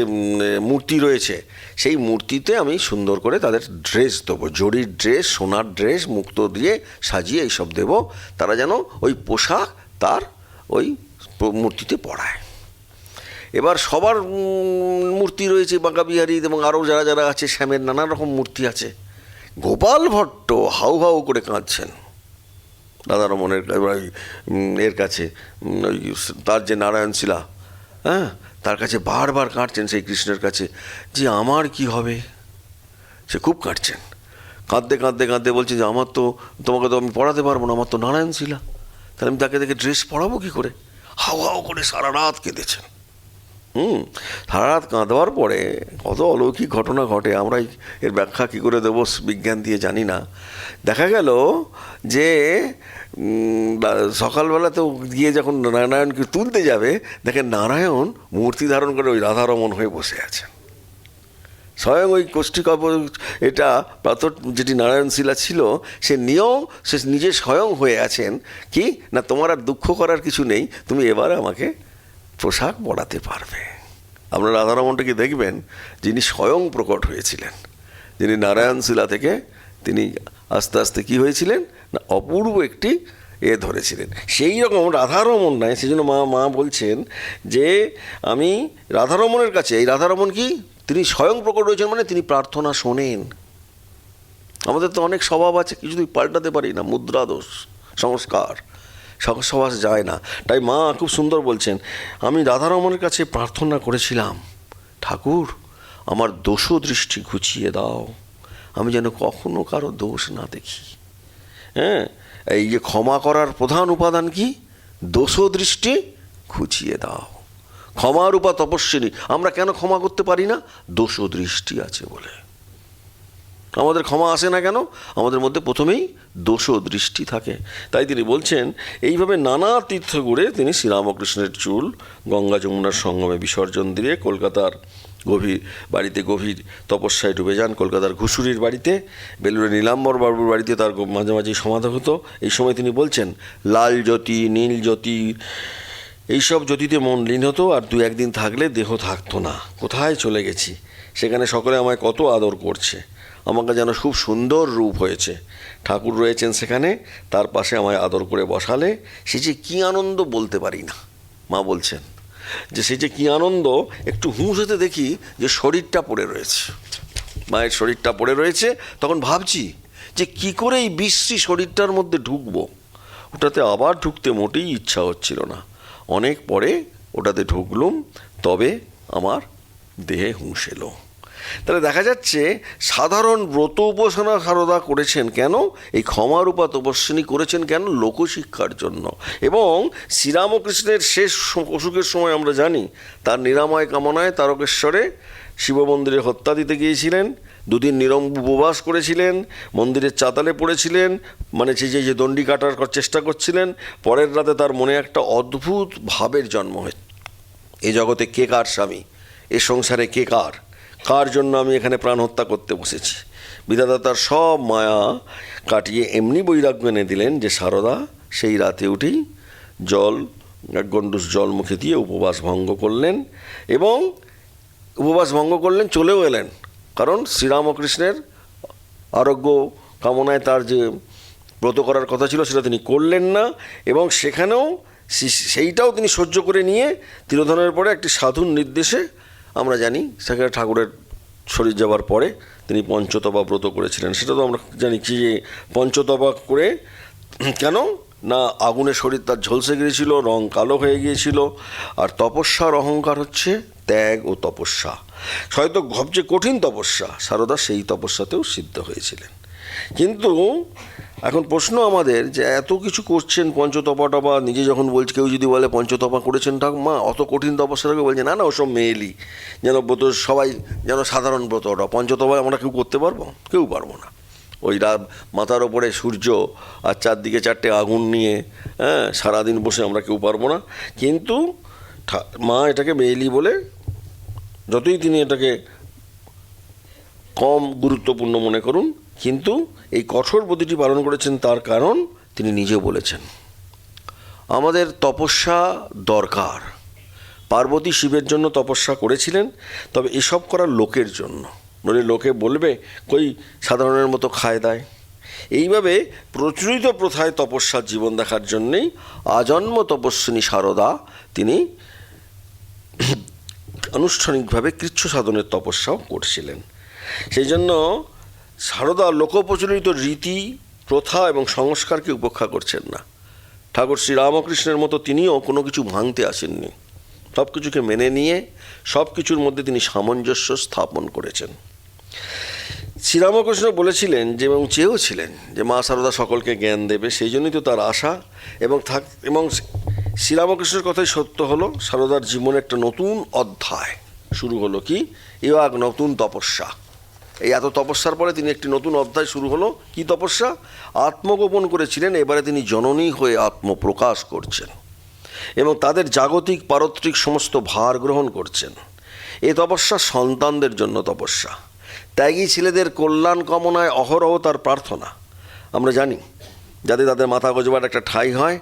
মূর্তি রয়েছে, সেই মূর্তিতে আমি সুন্দর করে তাদের ড্রেস দেবো, জরির ড্রেস, সোনার ড্রেস, মুক্ত দিয়ে সাজিয়ে এইসব দেবো, তারা যেন ওই পোশাক তার ওই মূর্তিতে পরায়। এবার সবার মূর্তি রয়েছে, বাঁকা বিহারী এবং আরও যারা যারা আছে, শ্যামের নানা রকম মূর্তি আছে। গোপাল ভট্ট হাউ হাউ করে কাঁদছেন রাধারমণের এর কাছে, ওই তার যে নারায়ণ শিলা, হ্যাঁ, তার কাছে বারবার কাঁদছেন সেই কৃষ্ণের কাছে যে আমার কি হবে। সে খুব কাঁদছেন, কাঁদতে কাঁদতে কাঁদতে বলছে যে আমার তো, তোমাকে তো আমি পড়াতে পারবো না, আমার তো নারায়ণ শিলা, তাহলে আমি তাকে দেখে ড্রেস পরাবো কী করে। হাউ হাউ করে সারা রাত কেঁদেছেন। সারা রাত কাঁদবার পরে কত অলৌকিক ঘটনা ঘটে, আমরা এর ব্যাখ্যা কী করে দেবো বিজ্ঞান দিয়ে জানি না। দেখা গেল যে সকালবেলাতেও গিয়ে যখন নারায়ণকে তুলতে যাবে, দেখেন নারায়ণ মূর্তি ধারণ করে ওই রাধারমণ হয়ে বসে আছেন। স্বয়ং ওই কোষ্ঠীকল্প, এটা পাথর যেটি নারায়ণ শিলা ছিল, সে নিয়েও সে নিজে স্বয়ং হয়ে আছেন কি না, তোমার আর দুঃখ করার কিছু নেই, তুমি এবার আমাকে পোশাক পরাতে পারবে। আপনারা রাধারমণটাকে দেখবেন, যিনি স্বয়ং প্রকট হয়েছিলেন, যিনি নারায়ণ শিলা থেকে তিনি আস্তে আস্তে কী হয়েছিলেন না, অপূর্ব একটি ধরেছিলেন। সেই রকম রাধারমণ নয়, সেই জন্য মা বলছেন যে আমি রাধারমণের কাছে, এই রাধারমণ কি তিনি স্বয়ং প্রকট হয়েছেন, মানে তিনি প্রার্থনা শোনেন। আমাদের তো অনেক স্বভাব আছে, কিছুতেই পাল্টাতে পারি না, মুদ্রা দোষ, সংস্কার সহজ যায় না। তাই মা খুব সুন্দর বলছেন, আমি রাধারমণের কাছে প্রার্থনা করেছিলাম, ঠাকুর আমার দোষ দৃষ্টি ঘুচিয়ে দাও, আমি যেন কখনো কারো দোষ না দেখি। হ্যাঁ, এই যে ক্ষমা করার প্রধান উপাদান কি, দোষ দৃষ্টি ঘুচিয়ে দাও। ক্ষমার উপা তপস্বিনী, আমরা কেন ক্ষমা করতে পারি না, দোষ দৃষ্টি আছে বলে। আমাদের ক্ষমা আসে না কেন, আমাদের মধ্যে প্রথমেই দোষ দৃষ্টি থাকে। তাই তিনি বলছেন, এইভাবে নানা তীর্থ ঘুরে তিনি শ্রীরামকৃষ্ণের চুল গঙ্গা যমুনার সঙ্গমে বিসর্জন দিয়ে কলকাতার বাড়িতে গভীর তপস্যায় ডুবে যান। কলকাতার ঘুষুরির বাড়িতে, বেলুড়ে নীলাম্বর বাবুর বাড়িতে তার মাঝে মাঝেই সমাধি হতো। এই সময় তিনি বলছেন, লাল জ্যোতি, নীল জ্যোতি, এইসব জ্যোতিতে মন লীন হতো, আর দু একদিন থাকলে দেহ থাকতো না। কোথায় চলে গেছি, সেখানে সকলে আমায় কত আদর করছে, আমাকে যেন খুব সুন্দর রূপ হয়েছে, ঠাকুর রয়েছেন সেখানে, তার পাশে আমায় আদর করে বসালে সে যে কী আনন্দ বলতে পারি না। মা বলছেন যে সে যে কী আনন্দ, একটু হুঁশ হতে দেখি যে শরীরটা পড়ে রয়েছে, মায়ের শরীরটা পড়ে রয়েছে, তখন ভাবছি যে কি করে এই বিশ্রী শরীরটার মধ্যে ঢুকবো। ওটাতে আবার ঢুকতে মোটেই ইচ্ছা হচ্ছিল না, অনেক পরে ওটাতে ঢুকলুম, তবে আমার দেহে হুঁশ এলো। তাহলে দেখা যাচ্ছে সাধারণ ব্রত উপাসনা সারদা করেছেন কেন, এই ক্ষমারূপা তপস্বিনী করেছেন কেন, লোকশিক্ষার জন্য। এবং শ্রীরামকৃষ্ণের শেষ অসুখের সময় আমরা জানি, তার নিরাময় কামনায় তারকেশ্বরে শিব মন্দিরে হত্যা দিতে গিয়েছিলেন, দুদিন নিরম উপবাস করেছিলেন, মন্দিরের চাতালে পড়েছিলেন, মানে যে দণ্ডি কাটার চেষ্টা করছিলেন। পরের রাতে তার মনে একটা অদ্ভুত ভাবের জন্ম হয়, এ জগতে কে কার স্বামী, এ সংসারে কে কার, কার জন্য আমি এখানে প্রাণ হত্যা করতে বসেছি। বিধাতা তার সব মায়া কাটিয়ে এমনি বৈরাগ্য এনে দিলেন যে সারদা সেই রাতে উঠেই এক গণ্ডুষ জল মুখে দিয়ে উপবাস ভঙ্গ করলেন, এবং উপবাস ভঙ্গ করলেন, চলেও এলেন, কারণ শ্রীরামকৃষ্ণের আরোগ্য কামনায় তার যে ব্রত করার কথা ছিল সেটা তিনি করলেন না। এবং সেখানেও সেইটাও তিনি সহ্য করে নিয়ে তিরোধানের পরে একটি সাধুর নির্দেশে, আমরা জানি সেখানে ঠাকুরের শরীর যাবার পরে তিনি পঞ্চতপা ব্রত করেছিলেন। সেটা তো আমরা জানি কি, যে পঞ্চতপা করে কেন না, আগুনে শরীর তার ঝলসে গিয়েছিল, রং কালো হয়ে গিয়েছিল। আর তপস্যার অহংকার হচ্ছে ত্যাগ ও তপস্যা, হয়তো সবচেয়ে কঠিন তপস্যা, সারদা সেই তপস্যাতেও সিদ্ধ হয়েছিলেন। কিন্তু এখন প্রশ্ন আমাদের যে এত কিছু করছেন, পঞ্চতপা টপা, নিজে যখন বলছে, কেউ যদি বলে পঞ্চতপা করেছেন ঠাকুমা, অত কঠিন তপস্যাটাকে বলছে না না ওসব মেয়েলি, যেন ব্রত সবাই যেন সাধারণ ব্রত, ওটা পঞ্চতপায় আমরা কেউ করতে পারবো? কেউ পারবো না। ওই মাথার ওপরে সূর্য আর চারদিকে চারটে আগুন নিয়ে সারাদিন বসে আমরা কেউ পারবো না। কিন্তু মা এটাকে মেয়েলি বলে, যতই তিনি এটাকে কম গুরুত্বপূর্ণ মনে করুন, কিন্তু এই কঠোর ব্রতটি পালন করেছেন তার কারণ তিনি নিজে বলেছেন আমাদের তপস্যা দরকার। পার্বতী শিবের জন্য তপস্যা করেছিলেন, তবে এসব করার লোকের জন্য, নইলে লোকে বলবে কই সাধারণের মতো খায় দায়। এইভাবে প্রচলিত প্রথায় তপস্যার জীবন দেখার জন্যেই আজন্ম তপস্বিনী সারদা তিনি আনুষ্ঠানিকভাবে কৃচ্ছ সাধনের তপস্যাও করছিলেন। সেই জন্য সারদা লোকপ্রচলিত রীতি, প্রথা এবং সংস্কারকে উপেক্ষা করছেন না। ঠাকুর শ্রীরামকৃষ্ণের মতো তিনিও কোনো কিছু ভাঙতে আসেননি, সব কিছুকে মেনে নিয়ে সব কিছুর মধ্যে তিনি সামঞ্জস্য স্থাপন করেছেন। শ্রীরামকৃষ্ণ বলেছিলেন যে, এবং চেয়েওছিলেন যে মা সারদা সকলকে জ্ঞান দেবে, সেই জন্যই তো তার আশা। এবং শ্রীরামকৃষ্ণের কথাই সত্য হলো, সারদার জীবনে একটা নতুন অধ্যায় শুরু হলো। কি? এক নতুন তপস্যা। এই এত তপস্যার পরে তিনি একটি নতুন অধ্যায় শুরু হলো। কি তপস্যা? আত্মগোপন করেছিলেন, এবারে তিনি জননী হয়ে আত্মপ্রকাশ করছেন এবং তাদের জাগতিক পারত্রিক সমস্ত ভার গ্রহণ করছেন। এই তপস্যা সন্তানদের জন্য তপস্যা। ত্যাগী ছেলেদের কল্যাণ কামনায় অহরহ তার প্রার্থনা। আমরা জানি যাতে তাদের মাথা গোজবার একটা ঠাঁই হয়,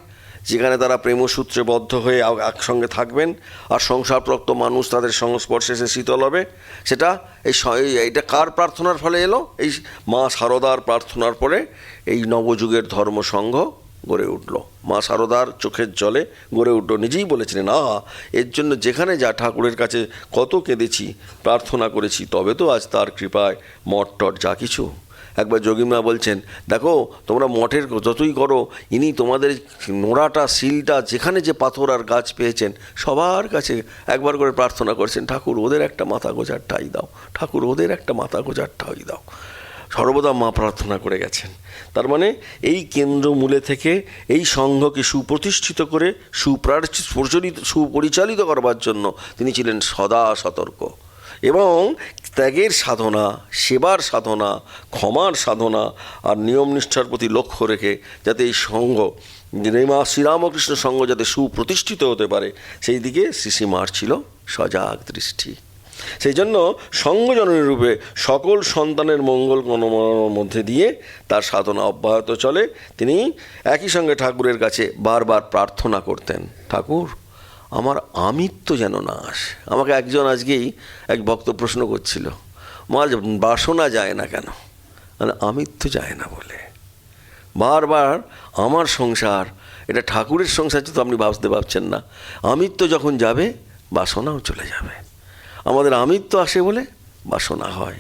যেখানে তারা প্রেমসূত্রে বদ্ধ হয়ে একসঙ্গে থাকবেন, আর সংসারপ্রাপ্ত মানুষ তাদের সংস্পর্শে এসে শীতল হবে। সেটা এইটা কার প্রার্থনার ফলে এলো? এই মা সারদার প্রার্থনার পরে এই নবযুগের ধর্মসংঘ গড়ে উঠল। মা সারদার চোখের জলে গড়ে উঠল। নিজেই বলেছিলেন, এর জন্য যেখানে যা ঠাকুরের কাছে কত কেঁদেছি, প্রার্থনা করেছি, তবে তো আজ তার কৃপায় মঠ টট যা কিছু। একবার যোগীমা বলছেন, দেখো তোমরা মঠের যতই করো, ইনি তোমাদের নোড়াটা, শিলটা, যেখানে যে পাথর আর গাছ পেয়েছেন, সবার কাছে একবার করে প্রার্থনা করছেন, ঠাকুর ওদের একটা মাথা গোজার ঠাঁই দাও, ঠাকুর ওদের একটা মাথা গোজার ঠাঁই দাও। সর্বদা মা প্রার্থনা করে গেছেন। তার মানে এই কেন্দ্রমূলে থেকে এই সংঘকে সুপ্রতিষ্ঠিত করে সুপরিচালিত করবার জন্য তিনি ছিলেন সদা সতর্ক। এবং ত্যাগের সাধনা, সেবার সাধনা, ক্ষমার সাধনা আর নিয়মনিষ্ঠার প্রতি লক্ষ্য রেখে যাতে এই সংঘ, মা শ্রীরামকৃষ্ণ সংঘ যাতে সুপ্রতিষ্ঠিত হতে পারে, সেই দিকে শ্রীশ্রীমার ছিল সজাগ দৃষ্টি। সেই জন্য সংঘজননী রূপে সকল সন্তানের মঙ্গল কামনার মধ্যে দিয়ে তার সাধনা অব্যাহত চলে। তিনি একই সঙ্গে ঠাকুরের কাছে বারবার প্রার্থনা করতেন, ঠাকুর আমার আমিত্ব যেন না আসে। আমাকে একজন আজকেই এক ভক্ত প্রশ্ন করছিল, মা বাসনা যায় না কেন? মানে আমিত্ব যায় না বলে। বারবার আমার সংসার, এটা ঠাকুরের সংসার, তো আপনি ভাবতে পারছেন না। আমিত্ব যখন যাবে, বাসনাও চলে যাবে। আমাদের আমিত্ব আসে বলে বাসনা হয়।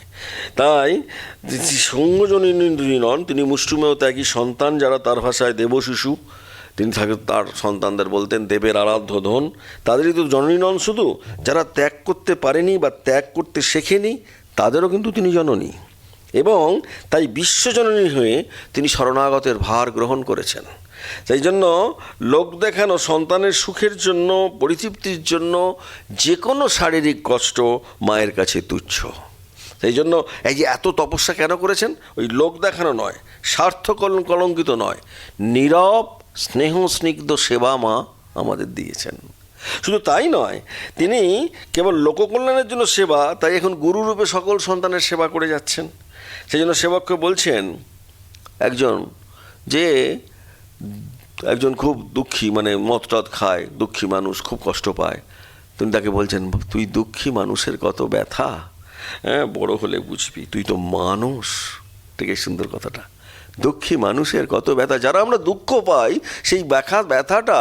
তাই সঙ্গজননী নন, তিনি মুষ্টিমেয় ত্যাগী সন্তান, যারা তার ভাষায় দেবশিশু। তিনি তার সন্তানদের বলতেন দেবের আরাধ্য ধন। তাদেরই তো জননী নন শুধু, যারা ত্যাগ করতে পারেনি বা ত্যাগ করতে শেখেনি, তাদেরও কিন্তু তিনি জননী। এবং তাই বিশ্বজননী হয়ে তিনি শরণাগতের ভার গ্রহণ করেছেন। সেই জন্য লোক দেখানো, সন্তানের সুখের জন্য, পরিতৃপ্তির জন্য যে কোনো শারীরিক কষ্ট মায়ের কাছে তুচ্ছ। সেই জন্য এই যে এত তপস্যা কেন করেছেন? ওই লোক দেখানো নয়, স্বার্থ কলঙ্কিত নয়, নীরব স্নেহ স্নিগ্ধ সেবা মা আমাদের দিয়েছেন। শুধু তাই নয়, তিনি কেবল লোককল্যাণের জন্য সেবা, তাই এখন গুরুরূপে সকল সন্তানের সেবা করে যাচ্ছেন। সেই জন্য সেবককে বলছেন, একজন খুব দুঃখী, মানে মদ টদ খায়, দুঃখী মানুষ, খুব কষ্ট পায়। তিনি তাকে বলছেন, তুই দুঃখী মানুষের কত ব্যথা, বড় হলে বুঝবি, তুই তো মানুষ। ঠিক এই সুন্দর কথাটা, দুঃখী মানুষের কত ব্যথা। যারা আমরা দুঃখ পাই, সেই ব্যথাটা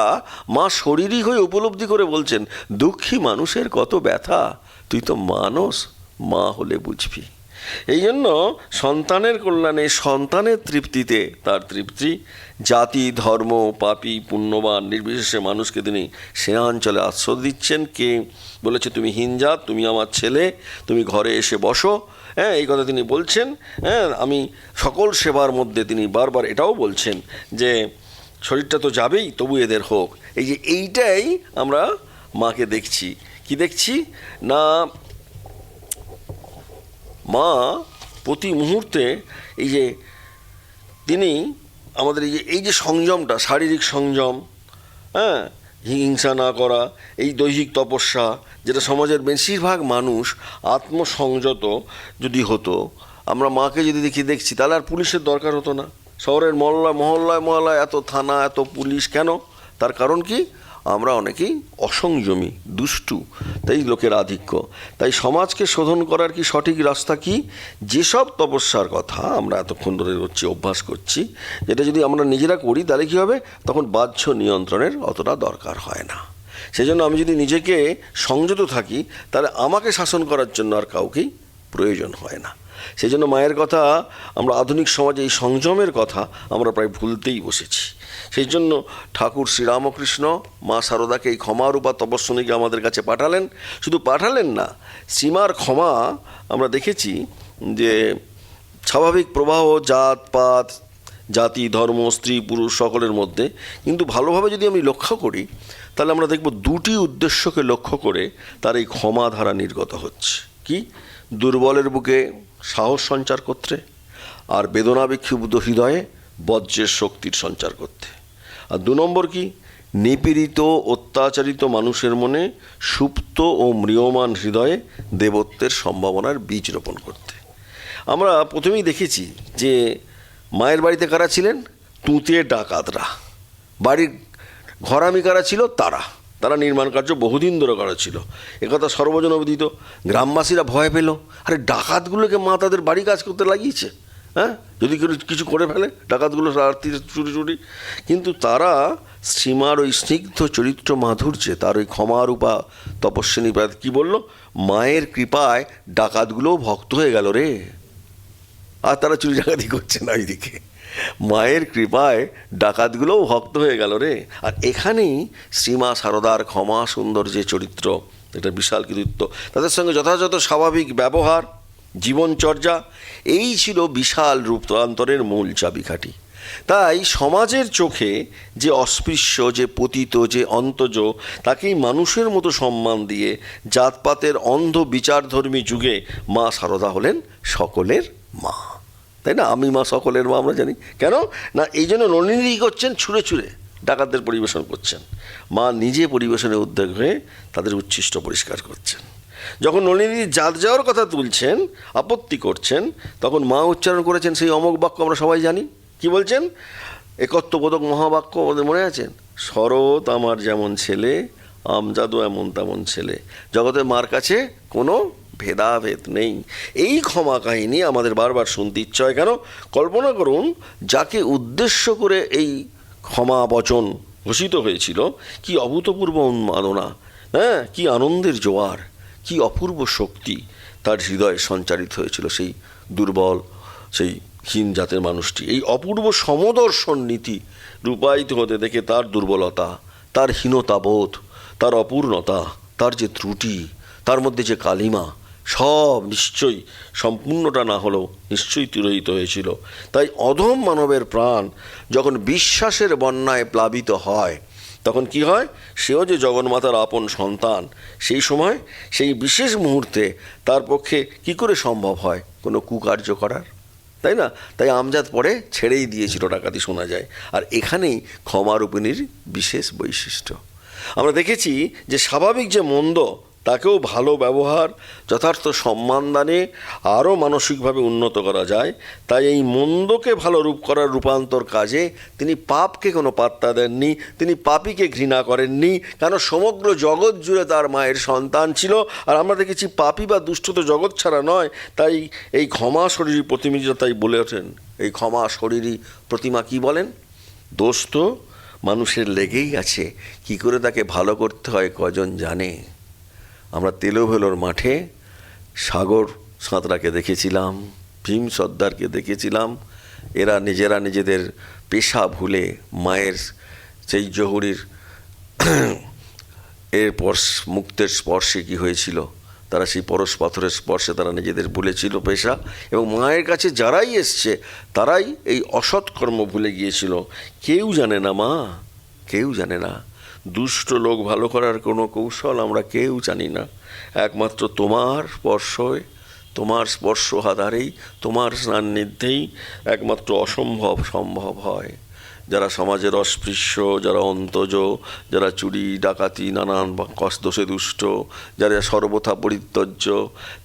মা শরীরই হয়ে উপলব্ধি করে বলছেন, দুঃখী মানুষের কত ব্যথা, তুই তো মানুষ, মা হলে বুঝবি। এই জন্য সন্তানের কল্যাণে, সন্তানের তৃপ্তিতে তার তৃপ্তি। জাতি, ধর্ম, পাপী, পুণ্যবান নির্বিশেষে মানুষকে তিনি সেনাঞ্চলে আশ্রয় দিচ্ছেন। কে বলেছে তুমি হীনজাত, তুমি আমার ছেলে, তুমি ঘরে এসে বসো, হ্যাঁ, এই কথা তিনি বলছেন। হ্যাঁ, আমি সকল সেবার মধ্যে তিনি বারবার এটাও বলছেন যে শরীরটা তো যাবেই, তবু এদের হোক। এই যে এইটাই আমরা মাকে দেখছি। কি দেখছি না, মা প্রতি মুহূর্তে এই যে তিনি আমাদের এই যে সংযমটা, শারীরিক সংযম, হ্যাঁ, হিংসা না করা, এই দৈহিক তপস্যা, যেটা সমাজের বেশিরভাগ মানুষ আত্মসংযত যদি হতো, আমরা মাকে যদি দেখছি তাহলে আর পুলিশের দরকার হতো না। শহরের মহল্লায় এত থানা, এত পুলিশ কেন? তার কারণ কি? আমরা অনেকেই অসংযমী, দুষ্টু, তাই লোকের আধিক্য। তাই সমাজকে শোধন করার কি সঠিক রাস্তা কি? যেসব তপস্যার কথা আমরা এতক্ষণ ধরে করছি, অভ্যাস করছি, যেটা যদি আমরা নিজেরা করি তাহলে কী হবে? তখন বাহ্য নিয়ন্ত্রণের অতটা দরকার হয় না। সেই জন্য আমি যদি নিজেকে সংযত থাকি তাহলে আমাকে শাসন করার জন্য আর কাউকেই প্রয়োজন হয় না। সেই জন্য মায়ের কথা, আমরা আধুনিক সমাজে এই সংযমের কথা আমরা প্রায় ভুলতেই বসেছি। সেই জন্য ঠাকুর শ্রীরামকৃষ্ণ মা শারদাকে এই ক্ষমারূপা তপস্বিনীকে আমাদের কাছে পাঠালেন। শুধু পাঠালেন না, সীমার ক্ষমা আমরা দেখেছি যে স্বাভাবিক প্রবাহ, জাত পাত, জাতি, ধর্ম, স্ত্রী পুরুষ সকলের মধ্যে, কিন্তু ভালোভাবে যদি আমি লক্ষ্য করি তাহলে আমরা দেখব দুটি উদ্দেশ্যকে লক্ষ্য করে তার এই ক্ষমা ধারা নির্গত হচ্ছে। কি? দুর্বলের বুকে সাহস সঞ্চার করতে, আর বেদনা বিক্ষুব্ধ হৃদয়ে বজ্রের শক্তির সঞ্চার করতে। আর 2 নম্বর কি? নিপীড়িত অত্যাচারিত মানুষের মনে সুপ্ত ও ম্রিয়মান হৃদয়ে দেবত্বের সম্ভাবনার বীজ রোপণ করতে। আমরা প্রথমেই দেখেছি যে মায়ের বাড়িতে কারা ছিলেন? তুঁতে ডাকাতরা। বাড়ির ঘরামি কারা ছিল? তারা নির্মাণ কার্য বহুদিন ধরে করা ছিল, একথা সর্বজনবিদিত। গ্রামবাসীরা ভয় পেল, আরে ডাকাতগুলোকে মা তাদের বাড়ি কাজ করতে লাগিয়েছে, হ্যাঁ, যদি কিছু করে ফেলে ডাকাতগুলো রাত্রিতে চুরি। কিন্তু তারা সীমার ওই স্নিগ্ধ চরিত্র মাধুর্যে, তার ওই ক্ষমারূপা তপস্বিনী কী বলল? মায়ের কৃপায় ডাকাতগুলোও ভক্ত হয়ে গেল রে। আর তারা চুরি ডাকাতি করছে না ওইদিকে, মায়ের কৃপায় ডাকাতগুলোও ভক্ত হয়ে গেল রে। আর এখানেই শ্রীমা শারদার ক্ষমা সুন্দর যে চরিত্র, এটা বিশাল কৃতিত্ব। তাদের সঙ্গে যথাযথ স্বাভাবিক ব্যবহার, জীবনচর্যা, এই ছিল বিশাল রূপান্তরের মূল চাবিকাঠি। তাই সমাজের চোখে যে অস্পৃশ্য, যে পতিত, যে অন্তজ, তাকেই মানুষের মতো সম্মান দিয়ে জাতপাতের অন্ধ বিচারধর্মী যুগে মা শারদা হলেন সকলের মা, তাই না? আমি মা সকলের মা, আমরা জানি। কেন না, এই জন্য নলিনী করছেন ছুঁড়ে ডাকাতদের পরিবেশন করছেন, মা নিজে পরিবেশনের উদ্যোগ হয়ে তাদের উচ্ছিষ্ট পরিষ্কার করছেন। যখন নলিনী জাত যাওয়ার কথা তুলছেন, আপত্তি করছেন, তখন মা উচ্চারণ করেছেন সেই অমোঘ বাক্য আমরা সবাই জানি। কি বলছেন? একত্ববোধক মহাবাক্য আমাদের মনে আছেন? শরৎ আমার যেমন ছেলে, আমজাদও এমন তেমন ছেলে, জগতে মার কাছে কোনো ভেদাভেদ নেই। এই ক্ষমা কাহিনী আমাদের বারবার শুনতে ইচ্ছা হয়। কেন? কল্পনা করুন, যাকে উদ্দেশ্য করে এই ক্ষমা বচন ঘোষিত হয়েছিল, কি অভূতপূর্ব উন্মাদনা, হ্যাঁ, কি আনন্দের জোয়ার, কি অপূর্ব শক্তি তার হৃদয়ে সঞ্চারিত হয়েছিল সেই দুর্বল, সেই হীন জাতের মানুষটি। এই অপূর্ব সমদর্শন নীতি রূপায়িত হতে দেখে তার দুর্বলতা, তার হীনতাবোধ, তার অপূর্ণতা, তার যে ত্রুটি, তার মধ্যে যে কালিমা, সব নিশ্চয়ই, সম্পূর্ণটা না হলেও নিশ্চয়ই তিরোহিত হয়েছিল। তাই অধম মানবের প্রাণ যখন বিশ্বাসের বন্যায় প্লাবিত হয়, তখন কি হয়? সেও যে জগন্মাতার আপন সন্তান, সেই সময়, সেই বিশেষ মুহূর্তে তার পক্ষে কি করে সম্ভব হয় কোনো কুকার্য করার, তাই না? তাই আমজাদ পরে ছেড়েই দিয়েছিল ডাকাতি, শোনা যায়। আর এখানেই ক্ষমারূপিণীর বিশেষ বৈশিষ্ট্য। আমরা দেখেছি যে স্বাভাবিক যে মন্দ, তাকেও ভালো ব্যবহার, যথার্থ সম্মানদানে আরও মানসিকভাবে উন্নত করা যায়। তাই এই মন্দকে ভালো রূপ করার রূপান্তর কাজে তিনি পাপকে কোনো পাত্তা দেননি, তিনি পাপীকে ঘৃণা করেননি, কেন সমগ্র জগৎ জুড়ে তার মায়ের সন্তান ছিল। আর আমরা দেখেছি পাপী বা দুষ্ট তো জগৎ ছাড়া নয়। তাই এই ক্ষমা শরীরী প্রতিনিধিরা তাই বলে ওঠেন, এই ক্ষমা শরীরী প্রতিমা কি বলেন? দোষ তো মানুষের লেগেই আছে, কি করে তাকে ভালো করতে হয় কজন জানে। আমরা তেলোভেলোর মাঠে সাগর সাঁতরাকে দেখেছিলাম, ভীম সর্দারকে দেখেছিলাম। এরা নিজেরা নিজেদের পেশা ভুলে মায়ের সেই জহুরির এরপর মুক্তের স্পর্শে কি হয়েছিল, তারা সেই পরশ পাথরের স্পর্শে তারা নিজেদের ভুলেছিল পেশা, এবং মায়ের কাছে যারাই এসছে তারাই এই অসৎকর্ম ভুলে গিয়েছিল। কেউ জানে না মা, কেউ জানে না। দুষ্ট লোক ভালো করার কোনো কৌশল আমরা কেউ জানি না। একমাত্র তোমার স্পর্শয়, তোমার স্পর্শ হাতারেই, তোমার সান্নিধ্যেই একমাত্র অসম্ভব সম্ভব হয়। যারা সমাজের অস্পৃশ্য, যারা অন্তজ, যারা চুরি ডাকাতি নানান দোষে দুষ্ট, যারা সর্বথা পরিত্যজ্য,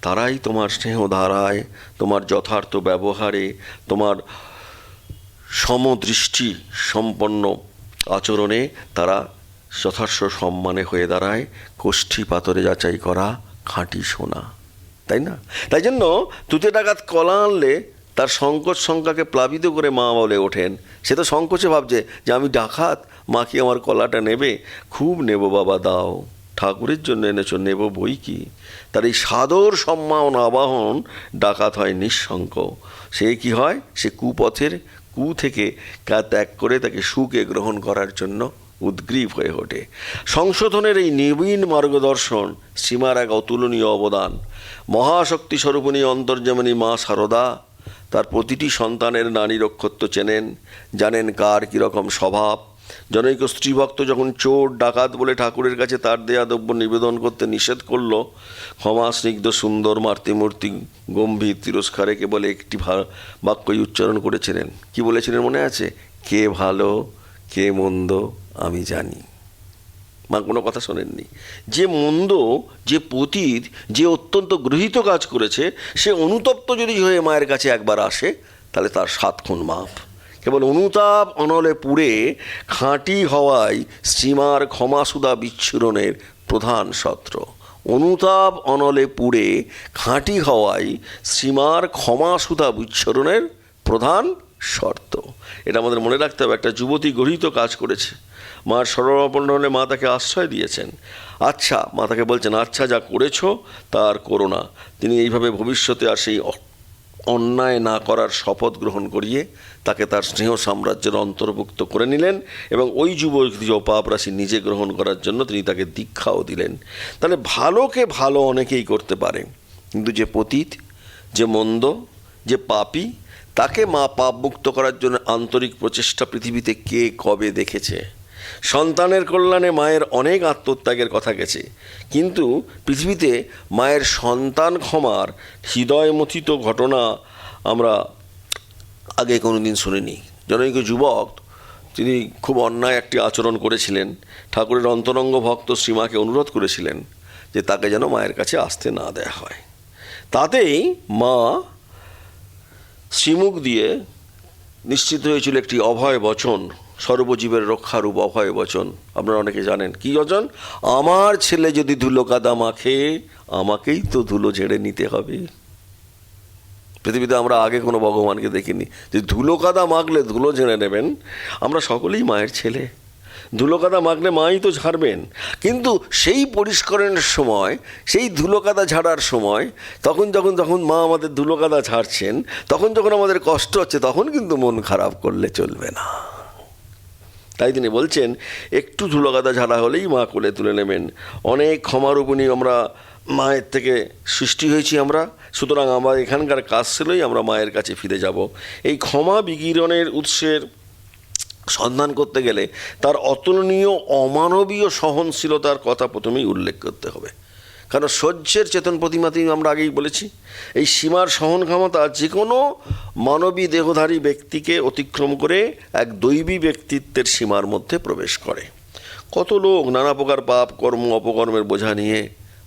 তারাই তোমার স্নেহধারায়, তোমার যথার্থ ব্যবহারে, তোমার সমদৃষ্টি সম্পন্ন আচরণে তারা যথার্থ সম্মানে হয়ে দাঁড়ায় কোষ্ঠী পাথরে যাচাই করা খাঁটি সোনা, তাই না? তাই জন্য তুতে ডাকাত কলা আনলে তার সংকোচ শঙ্কাকে প্লাবিত করে মা বলে ওঠেন। সে তো সংকোচে ভাবছে যে আমি ডাকাত, মা কি আমার কলাটা নেবে? খুব নেব বাবা, দাও, ঠাকুরের জন্য এনেছো, নেব বই কি। তার এই সাদর সম্মান আবাহন ডাকাত হয় নিঃশঙ্ক। সে কি হয়, সে কুপথের কু থেকে ত্যাগ করে তাকে সুকে গ্রহণ করার জন্য উদ্গ্রীব হয়ে ওঠে। সংশোধনের এই নবীন মার্গদর্শন সীমার এক অতুলনীয় অবদান। মহাশক্তি স্বরূপিণী অন্তর্যামিনী মা শারদা তার প্রতিটি সন্তানের নারী রক্ষত্ব চেনেন, জানেন কার কীরকম স্বভাব। জনৈক স্ত্রীভক্ত যখন চোর ডাকাত বলে ঠাকুরের কাছে তার দেয়া দ্রব্য নিবেদন করতে নিষেধ করল, ক্ষমা স্নিগ্ধ সুন্দর মাতৃমূর্তি গম্ভীর তিরস্কারে কেবল একটি বাক্যই উচ্চারণ করেছিলেন। কি বলেছিলেন মনে আছে? কে ভালো কে মন্দ আমি জানি। মা কোনো কথা শোনেননি। যে মন্দ, যে পতিত, যে অত্যন্ত গৃহীত কাজ করেছে, সে অনুতপ্ত যদি হয়ে মায়ের কাছে একবার আসে তাহলে তার 7 খুন মাপ। কেবল অনুতাপ অনলে পুড়ে খাঁটি হওয়াই শ্রীমার ক্ষমাসুধা বিচ্ছুরণের প্রধান সত্র। অনুতাপ অনলে পুড়ে খাঁটি হওয়াই শ্রীমার ক্ষমাসুধা বিচ্ছুরণের প্রধান শর্ত। এটা আমাদের মনে রাখতে হবে। একটা যুবতী গৃহীত কাজ করেছে, মার শরণাপন্ন হলে মা তাকে আশ্রয় দিয়েছেন। আচ্ছা, মা তাকে বলছেন, আচ্ছা যা করেছো তা আর করো না। তিনি এইভাবে ভবিষ্যতে আর সেই অন্যায় না করার শপথ গ্রহণ করিয়ে তাকে তার স্নেহ সাম্রাজ্যের অন্তর্ভুক্ত করে নিলেন, এবং ওই যুবতী পাপ রাশি নিজে গ্রহণ করার জন্য তিনি তাকে দীক্ষাও দিলেন। তাহলে ভালোকে ভালো অনেকেই করতে পারে, কিন্তু যে পতিত, যে মন্দ, যে পাপী, তাকে মা পাপমুক্ত করার জন্য আন্তরিক প্রচেষ্টা পৃথিবীতে কে কবে দেখেছে? সন্তানের কল্যাণে মায়ের অনেক আত্মত্যাগের কথা গেছে, কিন্তু পৃথিবীতে মায়ের সন্তান ক্ষমার হৃদয়মথিত ঘটনা আমরা আগে কোনো দিন শুনিনি। জনৈক যুবক, তিনি খুব অন্যায় একটি আচরণ করেছিলেন। ঠাকুরের অন্তরঙ্গ ভক্ত শ্রীমাকে অনুরোধ করেছিলেন যে তাকে যেন মায়ের কাছে আসতে না দেয়া হয়। তাতেই মা শ্রীমুখ দিয়ে নিশ্চিত হয়েছিল একটি অভয় বচন, সর্বজীবের রক্ষারূপ অভয় বচন। আপনারা অনেকে জানেন কি বচন? আমার ছেলে যদি ধুলো কাদা মাখে, আমাকেই তো ধুলো ঝেড়ে নিতে হবে। পৃথিবীতে আমরা আগে কোনো ভগবানকে দেখিনি যে ধুলো কাদা মাখলে ধুলো ঝেড়ে নেবেন। আমরা সকলেই মায়ের ছেলে, ধুলো কাদা মাখলে মাই তো ঝাড়বেন। কিন্তু সেই পরিষ্করণের সময়, সেই ধুলো কাদা ঝাড়ার সময়, যখন মা আমাদের ধুলো কাদা ঝাড়ছেন, তখন যখন আমাদের কষ্ট হচ্ছে, তখন কিন্তু মন খারাপ করলে চলবে না। তাই তিনি বলছেন, একটু ধুলো কাদা ঝাড়া হলেই মা কোলে তুলে নেবেন। অনেক ক্ষমারূপিণী আমরা মায়ের থেকে সৃষ্টি হয়েছি আমরা, সুতরাং আমার এখানকার কাজ ছিলই আমরা মায়ের কাছে ফিরে যাব। এই ক্ষমা বিকিরণের উৎসের সন্ধান করতে গেলে তার অতুলনীয় অমানবীয় সহনশীলতার কথা প্রথমেই উল্লেখ করতে হবে। কারণ সহ্যের চেতন প্রতিমাতেই আমরা আগেই বলেছি, এই সীমার সহন ক্ষমতা যে কোনো মানবী দেহধারী ব্যক্তিকে অতিক্রম করে এক দৈবী ব্যক্তিত্বের সীমার মধ্যে প্রবেশ করে। কত লোক নানা প্রকার পাপ কর্ম অপকর্মের বোঝা নিয়ে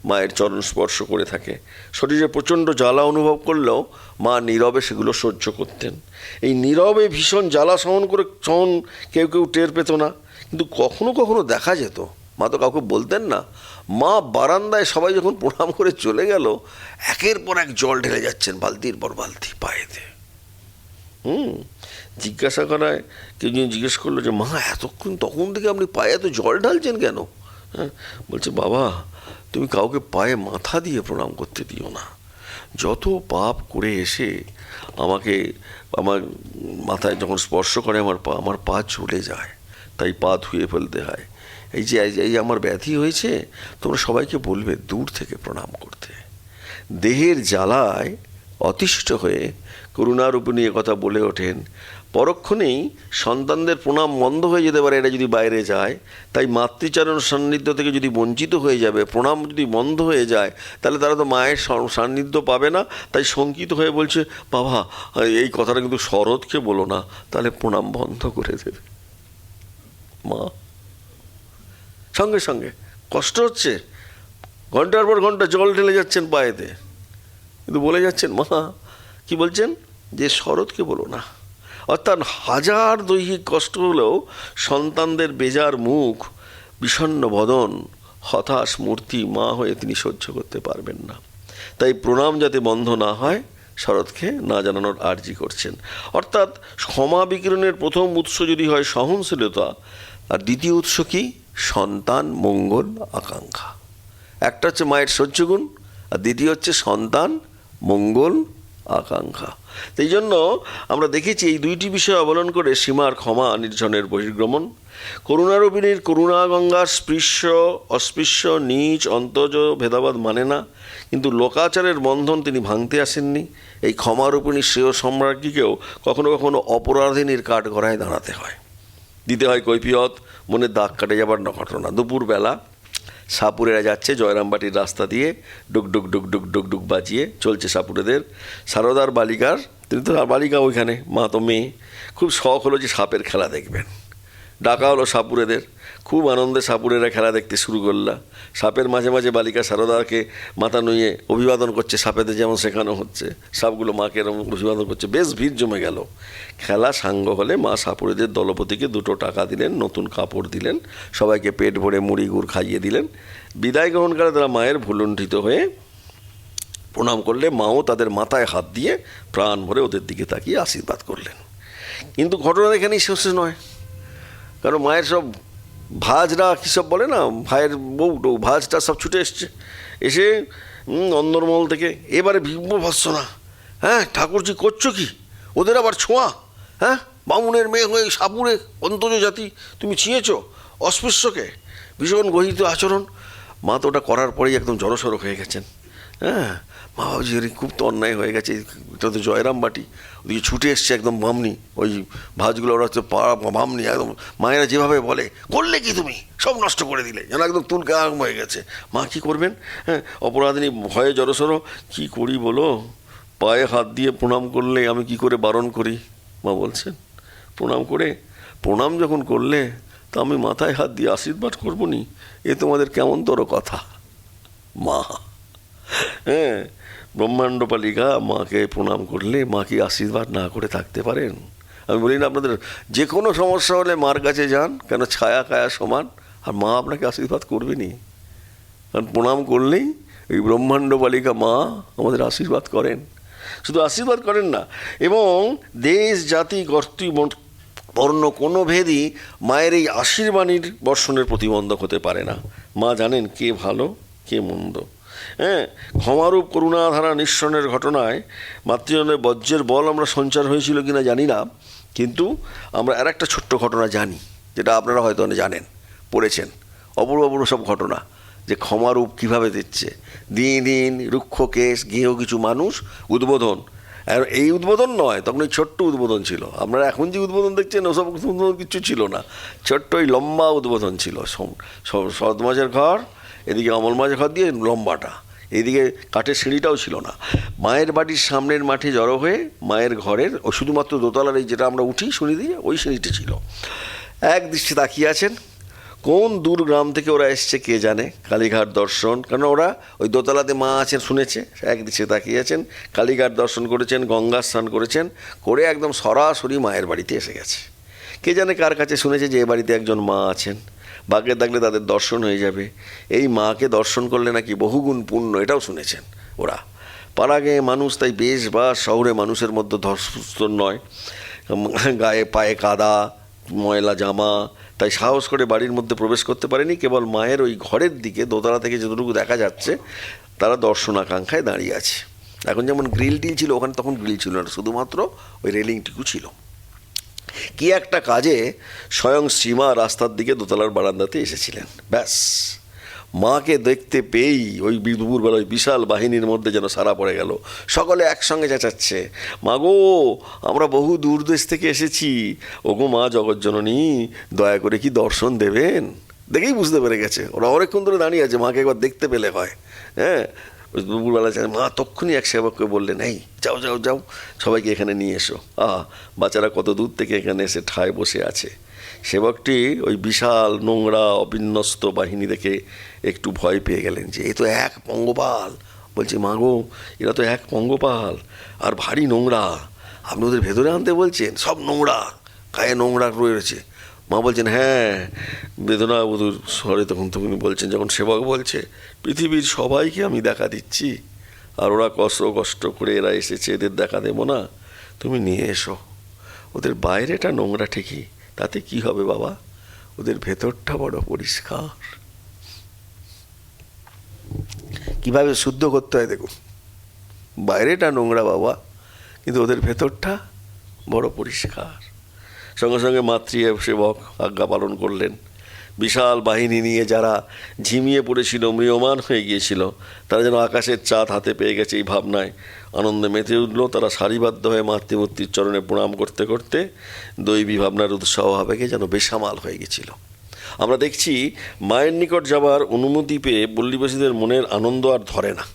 মায়ের চরণ স্পর্শ করে থাকে। শরীরে প্রচণ্ড জ্বালা অনুভব করলেও মা নীরবে সেগুলো সহ্য করতেন। এই নীরবে ভীষণ জ্বালা সহন কেউ কেউ টের পেত না, কিন্তু কখনো কখনো দেখা যেত। মা তো কাউকে বলতেন না। মা বারান্দায় সবাই যখন প্রণাম করে চলে গেল, একের পর এক জল ঢেলে যাচ্ছেন, বালতির পর বালতি পায়েতে। জিজ্ঞাসা করায় কেউ জিজ্ঞেস করলো যে মা এতক্ষণ তখন থেকে আপনি পায়ে এত জল ঢালছেন কেন? হ্যাঁ, বলছে বাবা, তুমি কাউকে পায়ে মাথা দিয়ে প্রণাম করতে দিও না। যত পাপ করে এসে আমাকে আমার মাথায় যখন স্পর্শ করে আমার পা চলে যায়, তাই পা ধুয়ে ফেলতে হয়। এই আমার ব্যাধি হয়েছে, তোমরা সবাইকে বলবে দূর থেকে প্রণাম করতে। দেহের জ্বালায় অতিষ্ঠ হয়ে করুণারূপিণী কথা বলে ওঠেন, পরক্ষণেই সন্তানদের প্রণাম বন্ধ হয়ে যেতে পারে এটা যদি বাইরে যায়, তাই মাতৃচরণ সান্নিধ্য থেকে যদি বঞ্চিত হয়ে যাবে, প্রণাম যদি বন্ধ হয়ে যায়, তাহলে তারা তো মায়ের সান্নিধ্য পাবে না। তাই শঙ্কিত হয়ে বলছে, বাবা এই কথাটা কিন্তু শরৎকে বলো না, তাহলে প্রণাম বন্ধ করে দেবে। মা সঙ্গে সঙ্গে কষ্ট হচ্ছে, ঘন্টার পর ঘন্টা জল ঢেলে যাচ্ছেন পায়েতে, কিন্তু বলে যাচ্ছেন মা, কি বলছেন, যে শরৎকে বলো না। অর্থাৎ হাজার দৈহিক কষ্ট হলেও সন্তানদের বেজার মুখ, বিষণ্ণ বদন, হতাশ মূর্তি মা হয়ে তিনি সহ্য করতে পারবেন না। তাই প্রণাম যাতে বন্ধ না হয় শরৎকে না জানানোর আর্জি করছেন। অর্থাৎ ক্ষমা বিকিরণের প্রথম উৎস যদি হয় সহনশীলতা, আর দ্বিতীয় উৎস কি, সন্তান মঙ্গল আকাঙ্ক্ষা। একটা হচ্ছে মায়ের সহ্যগুণ, আর দ্বিতীয় হচ্ছে সন্তান মঙ্গল আকাঙ্ক্ষা। এই জন্য আমরা দেখেছি এই দুইটি বিষয় অবলম্বন করে সীমার ক্ষমা নির্জনের বহির্গমন। করুণারূপিণীর করুণা গঙ্গার স্পৃশ্য অস্পৃশ্য নীচ অন্তজ ভেদাভেদ মানে না, কিন্তু লোকাচারের বন্ধন তিনি ভাঙতে আসেননি। এই ক্ষমারূপিণী শ্রেয় সম্রাজ্ঞীকেও কখনো কখনো অপরাধিনীর কাঠগড়ায় দাঁড়াতে হয়, দিতে হয় কৈফিয়ত, মনে দাগ কাটে যাবার ঘটনা। দুপুরবেলা সাপুরেরা যাচ্ছে জয়রামবাটির রাস্তা দিয়ে, ডুক ডুক ডুক ডুক ডুক ডুক বাজিয়ে চলছে সাপুরেদের। সারদার বালিকার, তিনি তো বালিকা ওইখানে, মা তো মেয়ে, খুব শখ হলো যে সাপের খেলা দেখবেন। ডাকা হলো সাপুরেদের, খুব আনন্দে সাপুরেরা খেলা দেখতে শুরু করলা। সাপের মাঝে মাঝে বালিকা সারদাকে মাথা নুয়ে অভিবাদন করছে, সাপেদের যেমন শেখানো হচ্ছে, সাপগুলো মাকে এরকম অভিবাদন করছে। বেশ ভিড় জমে গেল। খেলা সাঙ্গ হলে মা সাপুরেদের দলপতিকে 2 টাকা দিলেন, নতুন কাপড় দিলেন, সবাইকে পেট ভরে মুড়ি গুড় খাইয়ে দিলেন। বিদায় গ্রহণকালে তারা মায়ের ভুলুণ্ঠিত হয়ে প্রণাম করলে মাও তাদের মাথায় হাত দিয়ে প্রাণ ভরে ওদের দিকে তাকিয়ে আশীর্বাদ করলেন। কিন্তু ঘটনা এখানেই শেষ নয়, কারণ মায়ের সব ভাজরা কী সব বলে না, ভাইয়ের বউ ভাজটা সব ছুটে এসছে, এসে অন্দরমহল থেকে এবারে ভীম্বভৎসনা, হ্যাঁ ঠাকুরজি করছো কি, ওদের আবার ছোঁয়া, হ্যাঁ বামুনের মেয়ে হয়ে সাপুরে অন্তজ জাতি তুমি ছিঁয়েছ, অস্পৃশ্যকে, ভীষণ গহিত আচরণ। মা তো ওটা করার পরেই একদম জড়সড় হয়ে গেছেন। হ্যাঁ মা ভাবছি খুব তো অন্যায় হয়ে গেছে, এটা তো জয়রামবাটি, ওদিকে ছুটে এসছে একদম বামনি, ওই ভাজগুলো ওরা হচ্ছে বামনি, একদম মায়েরা যেভাবে বলে, করলে কি তুমি, সব নষ্ট করে দিলে, যেন একদম তুলকে আম হয়ে গেছে। মা কি করবেন, হ্যাঁ অপরাধিনী ভয়ে জড়সড়, কি করি বলো, পায়ে হাত দিয়ে প্রণাম করলে আমি কি করে বারণ করি। মা বলছেন প্রণাম যখন করলে তা আমি মাথায় হাত দিয়ে আশীর্বাদ করবো নি, এ তোমাদের কেমন তোর কথা। মা, হ্যাঁ ব্রহ্মাণ্ডপালিকা মাকে প্রণাম করলে মা কি আশীর্বাদ না করে থাকতে পারেন? আমি বলি না আপনাদের যে কোনো সমস্যা হলে মার কাছে যান, কেন ছায়া কায়া সমান, আর মা আপনাকে আশীর্বাদ করবেনি। কারণ প্রণাম করলেই এই ব্রহ্মাণ্ডপালিকা মা আমাদের আশীর্বাদ করেন। শুধু আশীর্বাদ করেন না, এবং দেশ জাতি কর্তৃ বর্ণ কোনো ভেদই মায়ের এই আশীর্বাণীর বর্ষণের প্রতিবন্ধক হতে পারে না। মা জানেন কে ভালো কে মন্দ। হ্যাঁ ক্ষমারূপ করুণাধারা নিঃসরণের ঘটনায় মাতৃজনের বজ্রের বল আমরা সঞ্চার হয়েছিল কিনা জানি না, কিন্তু আমরা আর একটা ছোট্ট ঘটনা জানি, যেটা আপনারা হয়তো জানেন, পড়েছেন, অপূর্ব অপূর্ব সব ঘটনা, যে ক্ষমারূপ কীভাবে দিচ্ছে। দিন রুক্ষ কেশ গেহ কিছু মানুষ উদ্বোধন, আর এই উদ্বোধন নয়, তখন ওই ছোট্ট উদ্বোধন ছিল। আপনারা এখন যে উদ্বোধন দেখছেন ওসব উদ্বোধন কিছু ছিল না, ছোট্ট ওই লম্বা উদ্বোধন ছিল। সৎ মাঝের ঘর, এদিকে অমল মাঝের ঘর দিয়ে লম্বাটা, এইদিকে কাঠের সিঁড়িটাও ছিল না। মায়ের বাড়ির সামনের মাঠে জড়ো হয়ে মায়ের ঘরের ও শুধুমাত্র দোতলার এই যেটা আমরা উঠি শুনি দিয়ে ওই সিঁড়িটি ছিল। এক দৃষ্টি তাকিয়ে আছেন, কোন দূর গ্রাম থেকে ওরা এসছে কে জানে, কালীঘাট দর্শন, কারণ ওরা ওই দোতলাতে মা আছেন শুনেছে, এক দৃষ্টি তাকিয়ে আছেন, কালীঘাট দর্শন করেছেন, গঙ্গা স্নান করেছেন, করে একদম সরাসরি মায়ের বাড়িতে এসে গেছে। কে জানে কার কাছে শুনেছে যে এ বাড়িতে একজন মা আছেন, ভাগ্যে থাকলে তাদের দর্শন হয়ে যাবে, এই মাকে দর্শন করলে নাকি বহুগুণ পুণ্য, এটাও শুনেছেন ওরা। পাড়াগে মানুষ তাই বেশ বা শহরে মানুষের মধ্যে ধর্ষণ নয়, গায়ে পায়ে কাদা ময়লা জামা, তাই সাহস করে বাড়ির মধ্যে প্রবেশ করতে পারেনি। কেবল মায়ের ওই ঘরের দিকে দোতলা থেকে যতটুকু দেখা যাচ্ছে তারা দর্শন আকাঙ্ক্ষায় দাঁড়িয়ে আছে। এখন যেমন গ্রিল টিল ছিল, ওখানে তখন গ্রিল ছিল না, শুধুমাত্র ওই রেলিংটুকু ছিল। কি একটা কাজে স্বয়ং শ্রীমা রাস্তার দিকে দোতলার বারান্দাতে এসেছিলেন। ব্যাস, মাকে দেখতে পেয়েই ওই দুপুরবেলা ওই বিশাল বাহিনীর মধ্যে যেন সারা পড়ে গেল। সকলে একসঙ্গে চেঁচাচ্ছে, মা গো, আমরা বহু দূর দেশ থেকে এসেছি, ওগো মা জগজ্জননী, দয়া করে কি দর্শন দেবেন। দেখেই বুঝতে পেরে গেছে, ওরা অনেকক্ষণ ধরে দাঁড়িয়ে আছে, মাকে একবার দেখতে পেলে হয়। হ্যাঁ, দুপুরবেলা মা তক্ষুনি এক সেবককে বললেন, এই যাও যাও যাও, সবাইকে এখানে নিয়ে এসো। বাচ্চারা কত দূর থেকে এখানে এসে ঠায় বসে আছে। সেবকটি ওই বিশাল নোংরা অবিন্যস্ত বাহিনী দেখে একটু ভয় পেয়ে গেলেন, যে এ তো এক পঙ্গপাল। বলছে, মা গো, এরা তো এক পঙ্গপাল, আর ভারী নোংরা, আপনি ওদের ভেতরে আনতে বলছেন? সব নোংরা, গায়ে নোংরা রয়েছে। মা বলছেন, হ্যাঁ, বেদনা বধুর স্বরে তখন তুমি বলছেন, যখন সেবক বলছে, পৃথিবীর সবাইকে আমি দেখা দিচ্ছি, আর ওরা কষ্ট কষ্ট করে এরা এসেছে, এদের দেখা দেবো না? তুমি নিয়ে এসো। ওদের বাইরেটা নোংরা ঠিকই, তাতে কি হবে বাবা, ওদের ভেতরটা বড় পরিষ্কার। কিভাবে শুদ্ধ করতে হয় দেখুন, বাইরেটা নোংরা বাবা, কিন্তু ওদের ভেতরটা বড় পরিষ্কার। সঙ্গে সঙ্গে মাতৃ সেবক আজ্ঞা পালন করলেন। বিশাল বাহিনী নিয়ে যারা ঝিমিয়ে পড়েছিল, ম্রিয়মান হয়ে গিয়েছিল, তারা যেন আকাশের চাঁদ হাতে পেয়ে গেছে এই ভাবনায় আনন্দে মেতে উঠল। তারা সারিবদ্ধ হয়ে মাতৃমূর্তির চরণে প্রণাম করতে করতে দৈবী ভাবনার উৎসাহ আবেগে যেন বেসামাল হয়ে গেছিল। আমরা দেখছি, মায়ের নিকট যাবার অনুমতি পেয়ে পল্লীবাসীদের মনের আনন্দ আর ধরে না।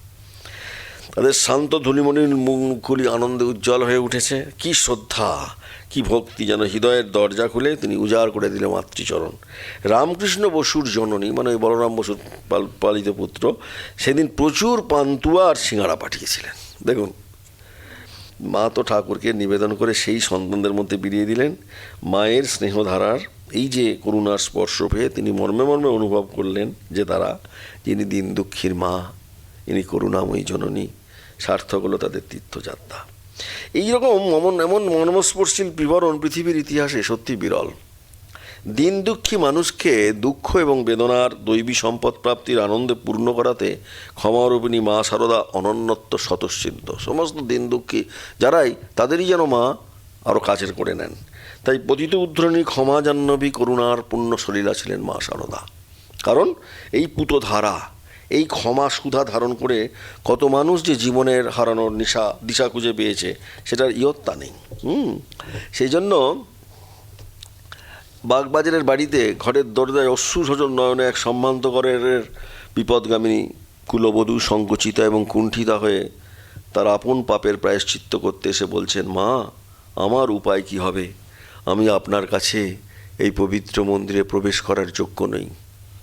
তাদের শান্ত ধূলিমণির মুখগুলি আনন্দে উজ্জ্বল হয়ে উঠেছে। কি শ্রদ্ধা, কি ভক্তি, যেন হৃদয়ের দরজা খুলে তিনি উজাড় করে দিলেন মাতৃচরণ। রামকৃষ্ণ বসুর জননী, মানে ওই বলরাম বসুর পালিত পুত্র, সেদিন প্রচুর পান্তুয়া আর সিঙ্গাড়া পাঠিয়েছিলেন। দেখুন, মা তো ঠাকুরকে নিবেদন করে সেই সন্তানদের মধ্যে বিলিয়ে দিলেন। মায়ের স্নেহধারার এই যে করুণার স্পর্শ পেয়ে তিনি মর্মে মর্মে অনুভব করলেন যে তারা, যিনি দিন দুঃখীর মা, ইনি করুণাময়ী জননী, সার্থক হলো তাদের তীর্থযাত্রা। এইরকম এমন মর্মস্পর্শী বিবরণ পৃথিবীর ইতিহাসে সত্যি বিরল। দিন দুঃখী মানুষকে দুঃখ এবং বেদনার দৈবী সম্পদ প্রাপ্তির আনন্দে পূর্ণ করাতে ক্ষমারূপিণী মা সারদা অনন্যত্ব স্বতঃসিদ্ধ। সমস্ত দিন দুঃখী যারাই, তাদেরই যেন মা আরও কাছের করে নেন। তাই পতিত উদ্ধরণী ক্ষমা জাহ্নবী করুণার পুণ্য সলীলা ছিলেন মা সারদা। কারণ এই পুতধারা, এই ক্ষমা সুধা ধারণ করে কত মানুষ যে জীবনের হারানোর দিশা খুঁজে পেয়েছে, সেটার ইয়ত্তা নেই। সেই জন্য বাগবাজারের বাড়িতে ঘরের দরজায় অশ্রুসজল নয়নে এক সম্ভ্রান্তকরের বিপদগামিনী কুলবধূ সংকুচিতা এবং কুণ্ঠিতা হয়ে তার আপন পাপের প্রায়শ্চিত্ত করতে এসে বলছেন, মা, আমার উপায় কি হবে? আমি আপনার কাছে এই পবিত্র মন্দিরে প্রবেশ করার যোগ্য নই।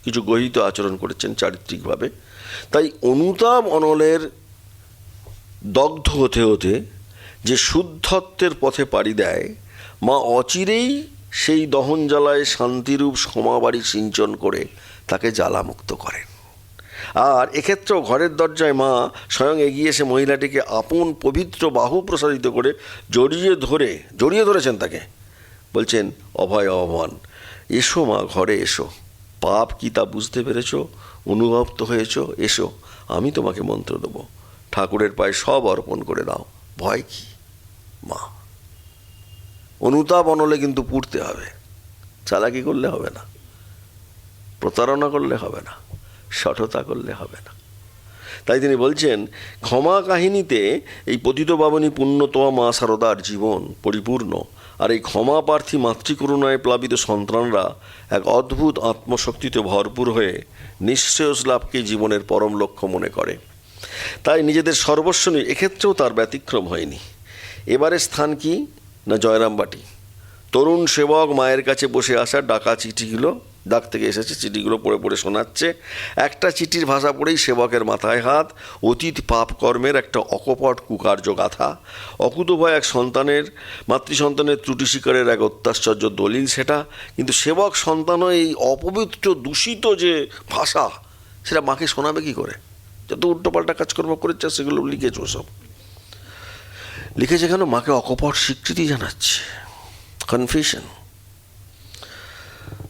কিছু গহিত আচরণ করেছেন চারিত্রিকভাবে। তাই অনুতাপ অনলের দগ্ধ হতে হতে যে শুদ্ধত্বের পথে পাড়ি দেয়, মা অচিরেই সেই দহন জ্বালায় শান্তিরূপ ক্ষমাবাড়ি সিঞ্চন করে তাকে জ্বালামুক্ত করেন। আর এক্ষেত্রেও ঘরের দরজায় মা স্বয়ং এগিয়ে এসে মহিলাটিকে আপন পবিত্র বাহু প্রসারিত করে জড়িয়ে ধরেছেন তাকে। বলছেন, অভয় অভবান, এসো মা, ঘরে এসো। পাপ কি তা বুঝতে পেরেছ, অনুভব তো হয়েছ, এসো, আমি তোমাকে মন্ত্র দেবো, ঠাকুরের পায়ে সব অর্পণ করে দাও। ভয় কি মা? অনুতাপ অনলে কিন্তু পুড়তে হবে, চালাকি করলে হবে না, প্রতারণা করলে হবে না, সঠতা করলে হবে না। তাই তিনি বলছেন, ক্ষমা কাহিনীতে এই পতিত পাবনী পুণ্যতমা মা সারদার জীবন পরিপূর্ণ। আর এই ক্ষমা প্রার্থী মাতৃকরুণায় প্লাবিত সন্তানরা এক অদ্ভুত আত্মশক্তিতে ভরপুর হয়ে নিঃশ্রেয়স লাভকে জীবনের পরম লক্ষ্য মনে করে। তাই নিজেদের সর্বস্ব নিয়ে এক্ষেত্রেও তার ব্যতিক্রম হয়নি। এবারে স্থান কি না, জয়রামবাটি। তরুণ সেবক মায়ের কাছে বসে আসা ডাকা চিঠিগুলো, ডাক থেকে এসেছে, চিঠিগুলো পড়ে পড়ে শোনাচ্ছে। একটা চিঠির ভাষা পড়েই সেবকের মাথায় হাত। অতীত পাপ কর্মের একটা অকপট কুকার্য গাথা, অকুতভয় এক মাতৃসন্তানের ত্রুটি স্বীকারের এক অত্যাশ্চর্য দলিল সেটা। কিন্তু সেবক সন্তানও এই অপবিত্র দূষিত যে ভাষা, সেটা মাকে শোনাবে কি করে? যত উল্টোপাল্টা কাজকর্ম করেছে সেগুলো লিখেছে, সব লিখেছে কেন? মাকে অকপট স্বীকৃতি জানাচ্ছে, কনফেশন।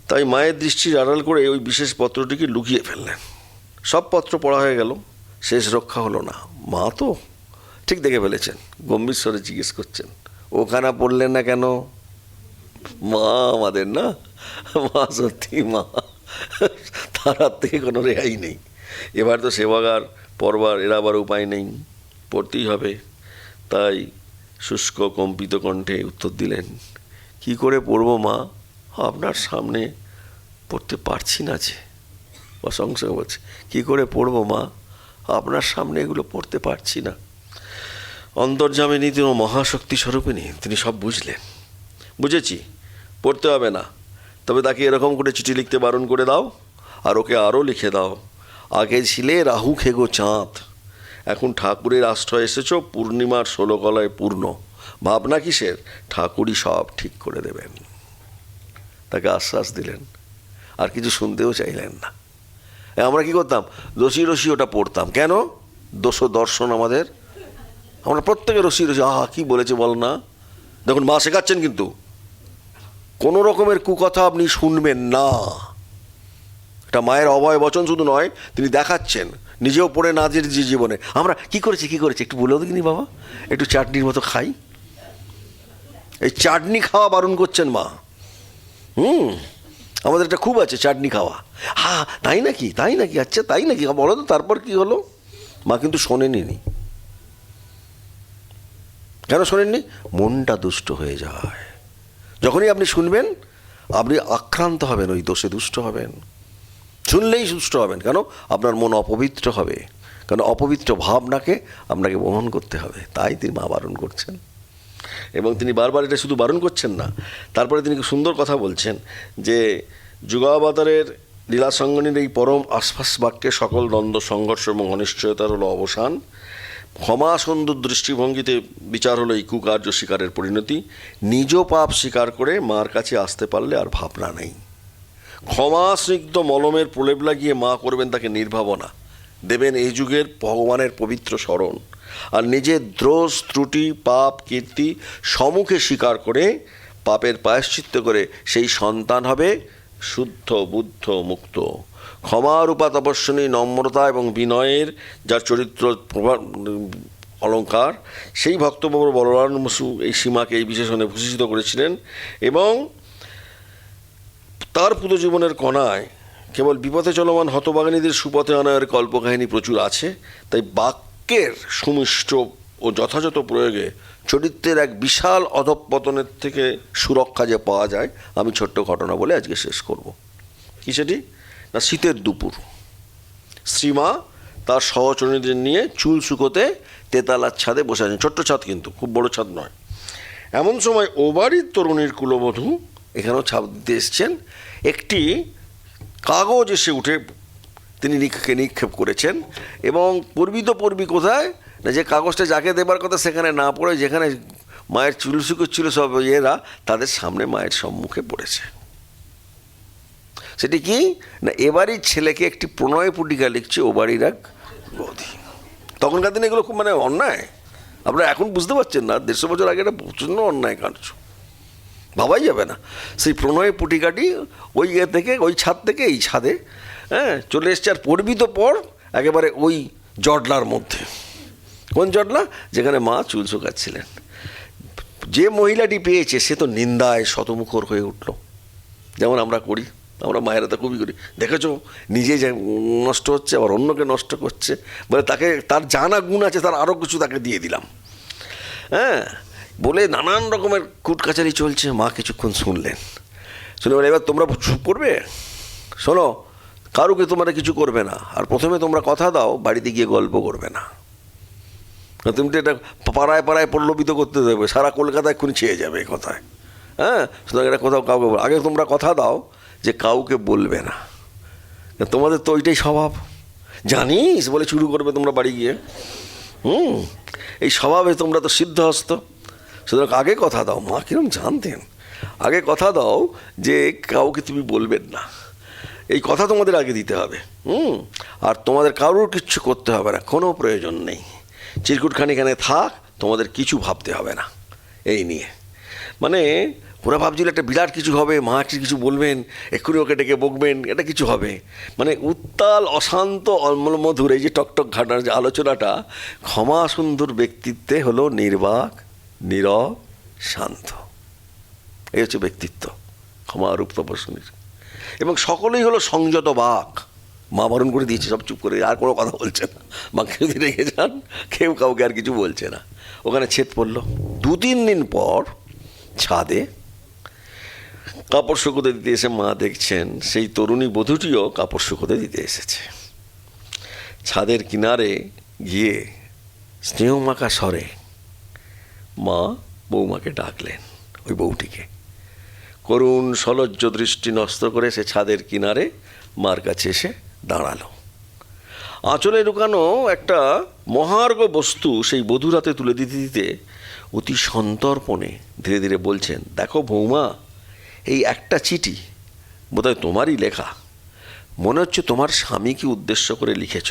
তাই মায়ের দৃষ্টির আড়াল করে ওই বিশেষ পত্রটিকে লুকিয়ে ফেললেন। সব পত্র পড়া হয়ে গেল, শেষ রক্ষা হলো না। মা তো ঠিক দেখে ফেলেছেন, গম্ভীর স্বরে জিজ্ঞেস করছেন, ওখানে পড়লেন না কেন? মা আমাদের না, মা সত্যি মা, তার হাত থেকে কোনো রেহাই নেই। এবার তো সেবাগার পড়বার এর আবার উপায় নেই, পড়তেই হবে। তাই শুষ্ক কম্পিত কণ্ঠে উত্তর দিলেন, কি করে পড়বো মা, আপনার সামনে পড়তে পারছি না যে। অসংখ্য বলছে, কী করে পড়বো মা, আপনার সামনে এগুলো পড়তে পারছি না। অন্তর্যামিনী তিনি মহাশক্তি স্বরূপিণী, তিনি সব বুঝলেন। বুঝেছি, পড়তে হবে না, তবে তাকে এরকম করে চিঠি লিখতে বারণ করে দাও, আর ওকে আরও লিখে দাও, আগে ছিলে রাহু খেগো চাঁদ, এখন ঠাকুরের আশ্রয় এসেছ পূর্ণিমার 16 কলায় পূর্ণ, ভাবনা কিসের, ঠাকুরই সব ঠিক করে দেবেন। তাকে আশ্বাস দিলেন, আর কিছু শুনতেও চাইলেন না। আমরা কি করতাম, রসি রসি ওটা পড়তাম। কেন? দোষ দর্শন আমাদের, আমরা প্রত্যেকে রসি রসি, কি বলেছে বল না। দেখুন, মা শেখাচ্ছেন কিন্তু কোনো রকমের কুকথা আপনি শুনবেন না। এটা মায়ের অভয় বচন শুধু নয়, তিনি দেখাচ্ছেন, নিজেও পড়ে না যে জীবনে আমরা কি করেছি একটু বলেও দেখিনি বাবা, একটু চাটনির মতো খাই। এই চাটনি খাওয়া বারণ করছেন মা। আমাদের এটা খুব আছে চাটনি খাওয়া। তাই নাকি, আচ্ছা তাই নাকি, বলো তো তারপর কি হলো। মা কিন্তু শোনেনি। কেন শোনেননি? মনটা দুষ্ট হয়ে যায়। যখনই আপনি শুনবেন, আপনি আক্রান্ত হবেন, ওই দোষে দুষ্ট হবেন। শুনলেই দুষ্ট হবেন, কেন? আপনার মন অপবিত্র হবে, কারণ অপবিত্র ভাবনাকে আপনাকে বহন করতে হবে। তাই তিনি মা বারণ করছেন, এবং তিনি বারবার এটা শুধু বারণ করছেন না, তারপরে তিনি খুব সুন্দর কথা বলছেন যে যুগাবতারের লীলাসঙ্গনীর এই পরম আশ্বাস বাক্যে সকল দ্বন্দ্ব, সংঘর্ষ এবং অনিশ্চয়তার হলো অবসান। ক্ষমা সুন্দর দৃষ্টিভঙ্গিতে বিচার হলো এই কুকার্য শিকারের পরিণতি। নিজ পাপ স্বীকার করে মার কাছে আসতে পারলে আর ভাবনা নেই। ক্ষমা স্নিগ্ধ মলমের প্রলেপ লাগিয়ে মা করবেন তাকে নির্ভাবনা, দেবেন এই যুগের ভগবানের পবিত্র স্মরণ, আর নিজের দোষ ত্রুটি পাপ কীর্তি সম্মুখে স্বীকার করে পাপের প্রায়শ্চিত্ত করে সেই সন্তান হবে শুদ্ধ বুদ্ধ মুক্ত। ক্ষমারূপা তপস্বিনী নম্রতা এবং বিনয়ের যার চরিত্র অলঙ্কার, সেই ভক্তপ্রবর বলরাম বসু এই সীমাকে এই বিশেষণে ভূষিত করেছিলেন। এবং তার পুরোজীবনের কণায় কেবল বিপথে চলমান হতভাগিনীদের সুপথে আনার কল্পকাহিনী প্রচুর আছে। তাই বাক্যের সুমিষ্ট ও যথাযথ প্রয়োগে চরিত্রের এক বিশাল অধঃপতনের থেকে সুরক্ষা যে পাওয়া যায়, আমি ছোট্ট ঘটনা বলে আজকে শেষ করব। কি সেটি না, শীতের দুপুর, শ্রীমা তার সহচরীদের নিয়ে চুল শুকোতে তেতালার ছাদে বসে আছেন। ছোট্ট ছাদ, কিন্তু খুব বড় ছাদ নয়। এমন সময় ও বাড়ির তরুণীর কুলবধূ এখানেও ছাপ দিতে এসছেন। একটি কাগজ এসে উঠে তিনি নিক্ষেপ করেছেন, এবং পূর্বী কোথায় না, যে কাগজটা যাকে দেবার কথা সেখানে না পড়ে যেখানে মায়ের চুল শুকোচ্ছিল সব এরা, তাদের সামনে মায়ের সম্মুখে পড়েছে। সেটি কি না, এবারই ছেলেকে একটি প্রণয় পুটিকা লিখছে ও বাড়ির এক বৌদি। তখনকার দিনে এগুলো খুব অন্যায়, আপনারা এখন বুঝতে পারছেন না, 150 বছর আগে এটা প্রচণ্ড অন্যায় কার্য, ভাবাই যাবে না। সেই প্রণয় পুটিকাটি ওই থেকে, ওই ছাদ থেকে এই ছাদে চলে এসছে। আর পড়বি তো পর একেবারে ওই জটলার মধ্যে। কোন জটলা? যেখানে মা চুল শুকাচ্ছিলেন। যে মহিলাটি পেয়েছে সে তো নিন্দায় শতমুখর হয়ে উঠল, যেমন আমরা করি, আমরা মায়েরা তো খুবই করি। দেখেছো, নিজে নষ্ট হচ্ছে আবার অন্যকে নষ্ট করছে, বলে তাকে তার জানা গুণ আছে তার আরও কিছু তাকে দিয়ে দিলাম, বলে নানান রকমের কুটকাচারি চলছে। মা কিছুক্ষণ শুনলেন, শুনে বলে এবার তোমরা চুপ করবে, শোনো, কারুকে তোমরা কিছু করবে না, আর প্রথমে তোমরা কথা দাও বাড়িতে গিয়ে গল্প করবে না। তুমি তো এটা পাড়ায় প্রলোভিত করতে দেবে, সারা কলকাতা এক্ষুনি ছেয়ে যাবে এই কথায়। সুতরাং এটা কোথাও কাউকে আগে তোমরা কথা দাও যে কাউকে বলবে না। তোমাদের তো ওইটাই স্বভাব, জানিস বলে শুরু করবে তোমরা বাড়ি গিয়ে। এই স্বভাবে তোমরা তো সিদ্ধহস্ত, সুতরাং আগে কথা দাও। মা কিরম জানতেন, আগে কথা দাও যে কাউকে তুমি বলবেন না, এই কথা তোমাদের আগে দিতে হবে। আর তোমাদের কারোর কিচ্ছু করতে হবে না, কোনো প্রয়োজন নেই, চিরকুটখানি এখানে থাক, তোমাদের কিছু ভাবতে হবে না এই নিয়ে। মানে ওরা ভাবছিল একটা বিরাট কিছু হবে, মা কিছু বলবেন, এক্ষুনি ওকে ডেকে বকবেন, এটা কিছু হবে। মানে উত্তাল অশান্ত অম্লমধুর এই যে টকটক ঘাটার যে আলোচনাটা, ক্ষমা সুন্দর ব্যক্তিত্বে হলো নির্বাক, নীরব, শান্ত। এই হচ্ছে ব্যক্তিত্ব ক্ষমারূপ তপস্বিনীর। এবং সকলেই হলো সংযত বাক। মা বারণ করে দিয়েছে সব চুপ করে, আর কোনো কথা বলছে না। মাকে যদি রেখে যান, কেউ কাউকে আর কিছু বলছে না। ওখানে ছেদ পড়লো। 2-3 দিন পর ছাদে কাপড় শুকোতে দিতে এসে মা দেখছেন সেই তরুণী বধূটিও কাপড় শুকোতে দিতে এসেছে। ছাদের কিনারে গিয়ে স্নেহমাখা স্বরে মা বৌমাকে ডাকলেন, ওই বউটিকে। করুণ সলজ্জ দৃষ্টি নষ্ট করে সে ছাদের কিনারে মার কাছে এসে দাঁড়ালো। আঁচলে লুকানো একটা মহার্ঘ বস্তু সেই বধূর হাতে তুলে দিতে দিতে অতি সন্তর্পণে ধীরে ধীরে বলছেন, দেখো বৌমা, এই একটা চিঠি বোধহয় তোমারই লেখা। মনে হচ্ছে তোমার স্বামীকে উদ্দেশ্য করে লিখেছ।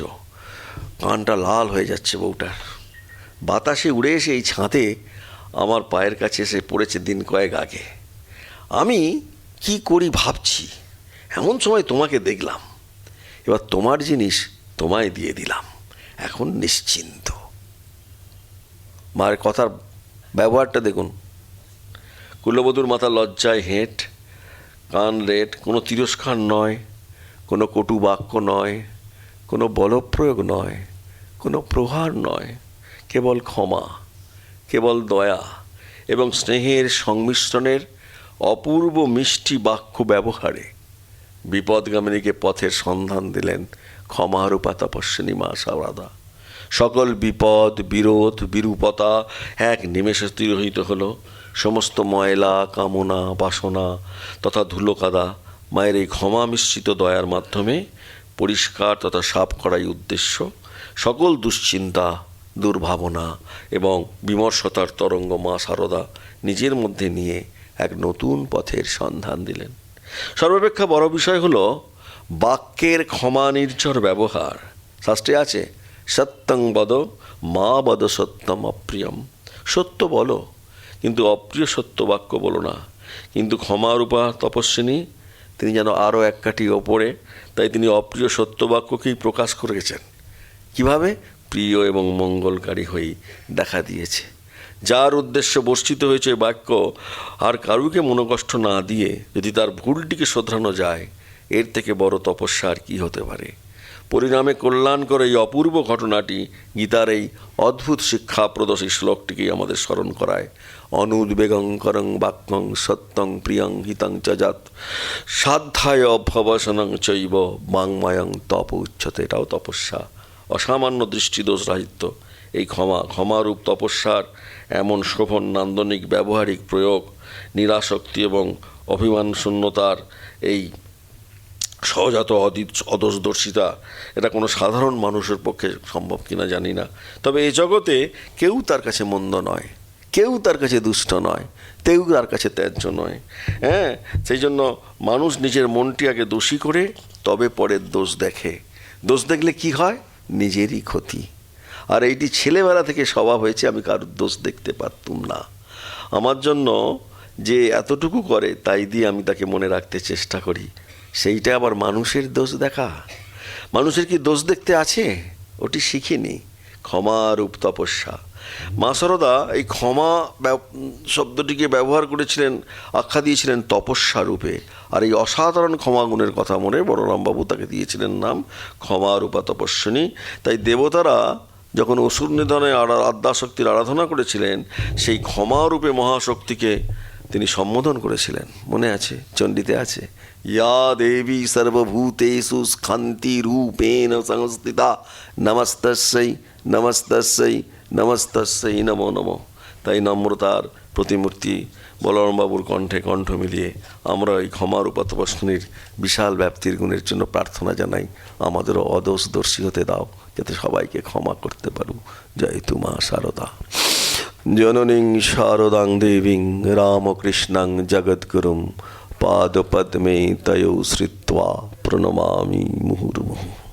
কানটা লাল হয়ে যাচ্ছে বউটার। বাতাসে উড়ে এসে এই ছাদে আমার পায়ের কাছে এসে পড়েছে দিন কয়েক আগে। আমি কি করি ভাবছি, এমন সময় তোমাকে দেখলাম। এবার তোমার জিনিস তোমায় দিয়ে দিলাম, এখন নিশ্চিন্ত। মায়ের কথার ব্যবহারটা দেখুন। কুলবধূর মাথা লজ্জায় হেঁট, কান রেট, কোনো তিরস্কার নয়, কোনো কটু বাক্য নয়, কোনো বলপ্রয়োগ নয়, কোনো প্রহার নয়, কেবল ক্ষমা, কেবল দয়া এবং স্নেহের সংমিশ্রণের অপূর্ব মিষ্টি বাক্য ব্যবহারে বিপদগামিনীকে পথের সন্ধান দিলেন ক্ষমারূপা তপস্বিনী মা শারদা। সকল বিপদ, বিরোধ, বিরূপতা এক নিমেষে তিরোহিত হলো। সমস্ত ময়লা, কামনা, বাসনা তথা ধুলোকাদা মায়ের এই ক্ষমা মিশ্রিত দয়ার মাধ্যমে পরিষ্কার তথা সাফ করাই উদ্দেশ্য। সকল দুশ্চিন্তা, দুর্ভাবনা এবং বিমর্ষতার তরঙ্গ মা শারদা নিজের মধ্যে নিয়ে এক নতুন পথের সন্ধান দিলেন। সর্বাপেক্ষা বড় বিষয় হলো বাক্যের ক্ষমা নির্ঝর ব্যবহার। শাস্ত্রে আছে, সত্যং বদ মা বদ সত্যম অপ্রিয়ম। সত্য বলো, কিন্তু অপ্রিয় সত্য বাক্য বলো না। কিন্তু ক্ষমারূপা তপস্বিনী তিনি যেন আরও এক কাঠি ওপরে, তাই তিনি অপ্রিয় সত্য বাক্যকেই প্রকাশ করেছেন। কিভাবে? প্রিয় এবং মঙ্গলকারী হয়েই দেখা দিয়েছে। যার উদ্দেশ্য বর্ষিত হয়েছে বাক্য আর কারুকে মনোকষ্ট না দিয়ে যদি তার ভুলটিকে শোধরানো যায়, এর থেকে বড় তপস্যা আর কী হতে পারে। পরিণামে কল্যাণকর এই অপূর্ব ঘটনাটি গীতার এই অদ্ভুত শিক্ষাপ্রদ এই শ্লোকটিকেই আমাদের স্মরণ করায়। অনুদ্বেগং করং বাক্যং সত্যং প্রিয়ং হিতং চ যৎ সাধ্যায় ভবসনং চৈব বাংময়ং তপ উচ্চতে। এটাও তপস্যা, অসামান্য দৃষ্টিদোষ রাহিত্য। এই ক্ষমারূপ তপস্যার এমন শোভন নান্দনিক ব্যবহারিক প্রয়োগ, নিরাসক্তি এবং অভিমান শূন্যতার এই সহজাত অদোষদর্শিতা, এটা কোনো সাধারণ মানুষের পক্ষে সম্ভব কিনা জানি না। তবে এই জগতে কেউ তার কাছে মন্দ নয়, কেউ তার কাছে দুষ্ট নয়, কেউ তার কাছে ত্যায্য নয়। হ্যাঁ, সেই জন্য মানুষ নিজের মনটি আগে দোষী করে তবে পরের দোষ দেখে। দোষ দেখলে কি হয়? নিজেরই ক্ষতি। আর এইটি ছেলেবেলা থেকে স্বভাব হয়েছে, আমি কারোর দোষ দেখতে পারতুম না। আমার জন্য যে এতটুকু করে তাই দিয়ে আমি তাকে মনে রাখতে চেষ্টা করি, সেইটা আবার মানুষের দোষ দেখা। মানুষের কি দোষ দেখতে আছে? ওটি শিখিনি। ক্ষমারূপ তপস্যা। মা শারদা এই ক্ষমা শব্দটিকে ব্যবহার করেছিলেন, আখ্যা দিয়েছিলেন তপস্যা রূপে। আর এই অসাধারণ ক্ষমাগুণের কথা মনে বলরামবাবু তাকে দিয়েছিলেন নাম ক্ষমারূপা তপস্বিনী। তাই দেবতারা যখন অসুর নিধনে আদ্যাশক্তির আরাধনা করেছিলেন, সেই ক্ষমারূপে মহাশক্তিকে তিনি সম্বোধন করেছিলেন। মনে আছে? চণ্ডীতে আছে, ইয়া দেবী সর্বভূতেষু স্খান্তি রূপেণ সংস্থিতা নমস্তস্যৈ নমস্তস্যৈ নমস্তস্যৈ নমো নমঃ। তাই নম্রতার প্রতিমূর্তি বলরামবাবুর কণ্ঠে কণ্ঠ মিলিয়ে আমরা এই ক্ষমারূপা তপস্বিনীর বিশাল ব্যাপ্তির গুণের জন্য প্রার্থনা জানাই। আমাদেরও অদোষদর্শী হতে দাও, যাতে সবাইকে ক্ষমা করতে পারু। জয় তু মা শারদা। জননীং শারদাং দেবীং রামকৃষ্ণাং জগদ্গুরুম পাদপদ্মে তয়ো শ্রিত্বা প্রণমামি মুহুর্মুহুঃ।